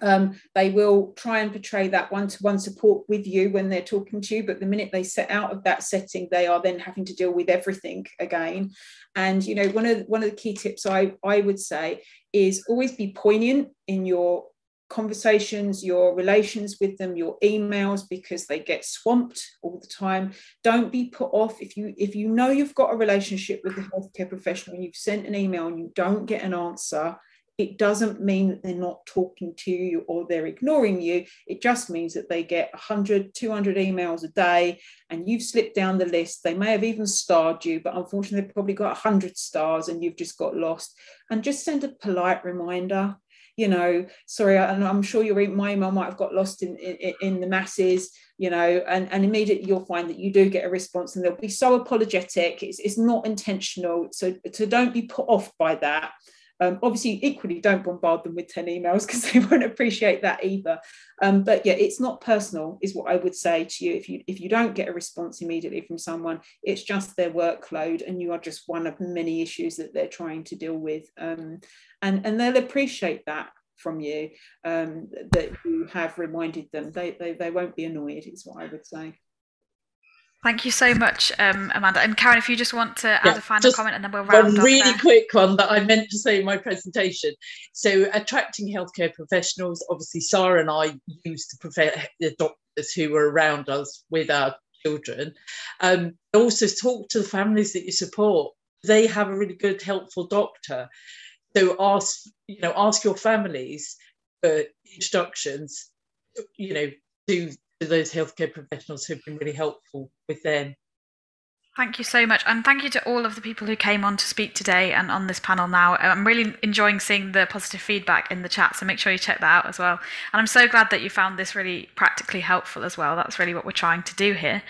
[SPEAKER 7] They will try and portray that one-to-one support with you when they're talking to you, but the minute they set out of that setting, they are then having to deal with everything again. And one of the key tips I would say is always be poignant in your conversations, your relations with them, your emails, because they get swamped all the time. Don't be put off if you know you've got a relationship with the healthcare professional and you've sent an email and you don't get an answer. It doesn't mean that they're not talking to you or they're ignoring you. It just means that they get 100, 200 emails a day and you've slipped down the list. They may have even starred you, but unfortunately they've probably got 100 stars and you've just got lost. And just send a polite reminder. Sorry, and I'm sure my email might have got lost in the masses, and immediately you'll find that you do get a response and they'll be so apologetic. It's not intentional. So don't be put off by that. Obviously, equally, don't bombard them with 10 emails because they won't appreciate that either. But yeah, it's not personal, is what I would say to you. If you don't get a response immediately from someone, it's just their workload, and you are just one of many issues that they're trying to deal with. And they'll appreciate that from you, that you have reminded them. They won't be annoyed, is what I would say.
[SPEAKER 1] Thank you so much, Amanda. And Karen, if you just want to add a final comment, and then we'll round off.
[SPEAKER 5] One really quick one that I meant to say in my presentation. So attracting healthcare professionals, obviously Sarah and I used to prepare the doctors who were around us with our children. Also talk to the families that you support. They have a really good, helpful doctor. So ask your families for introductions, to those healthcare professionals who've been really helpful with them.
[SPEAKER 1] Thank you so much. And thank you to all of the people who came on to speak today and on this panel now. I'm really enjoying seeing the positive feedback in the chat, so make sure you check that out as well. And I'm so glad that you found this really practically helpful as well. That's really what we're trying to do here.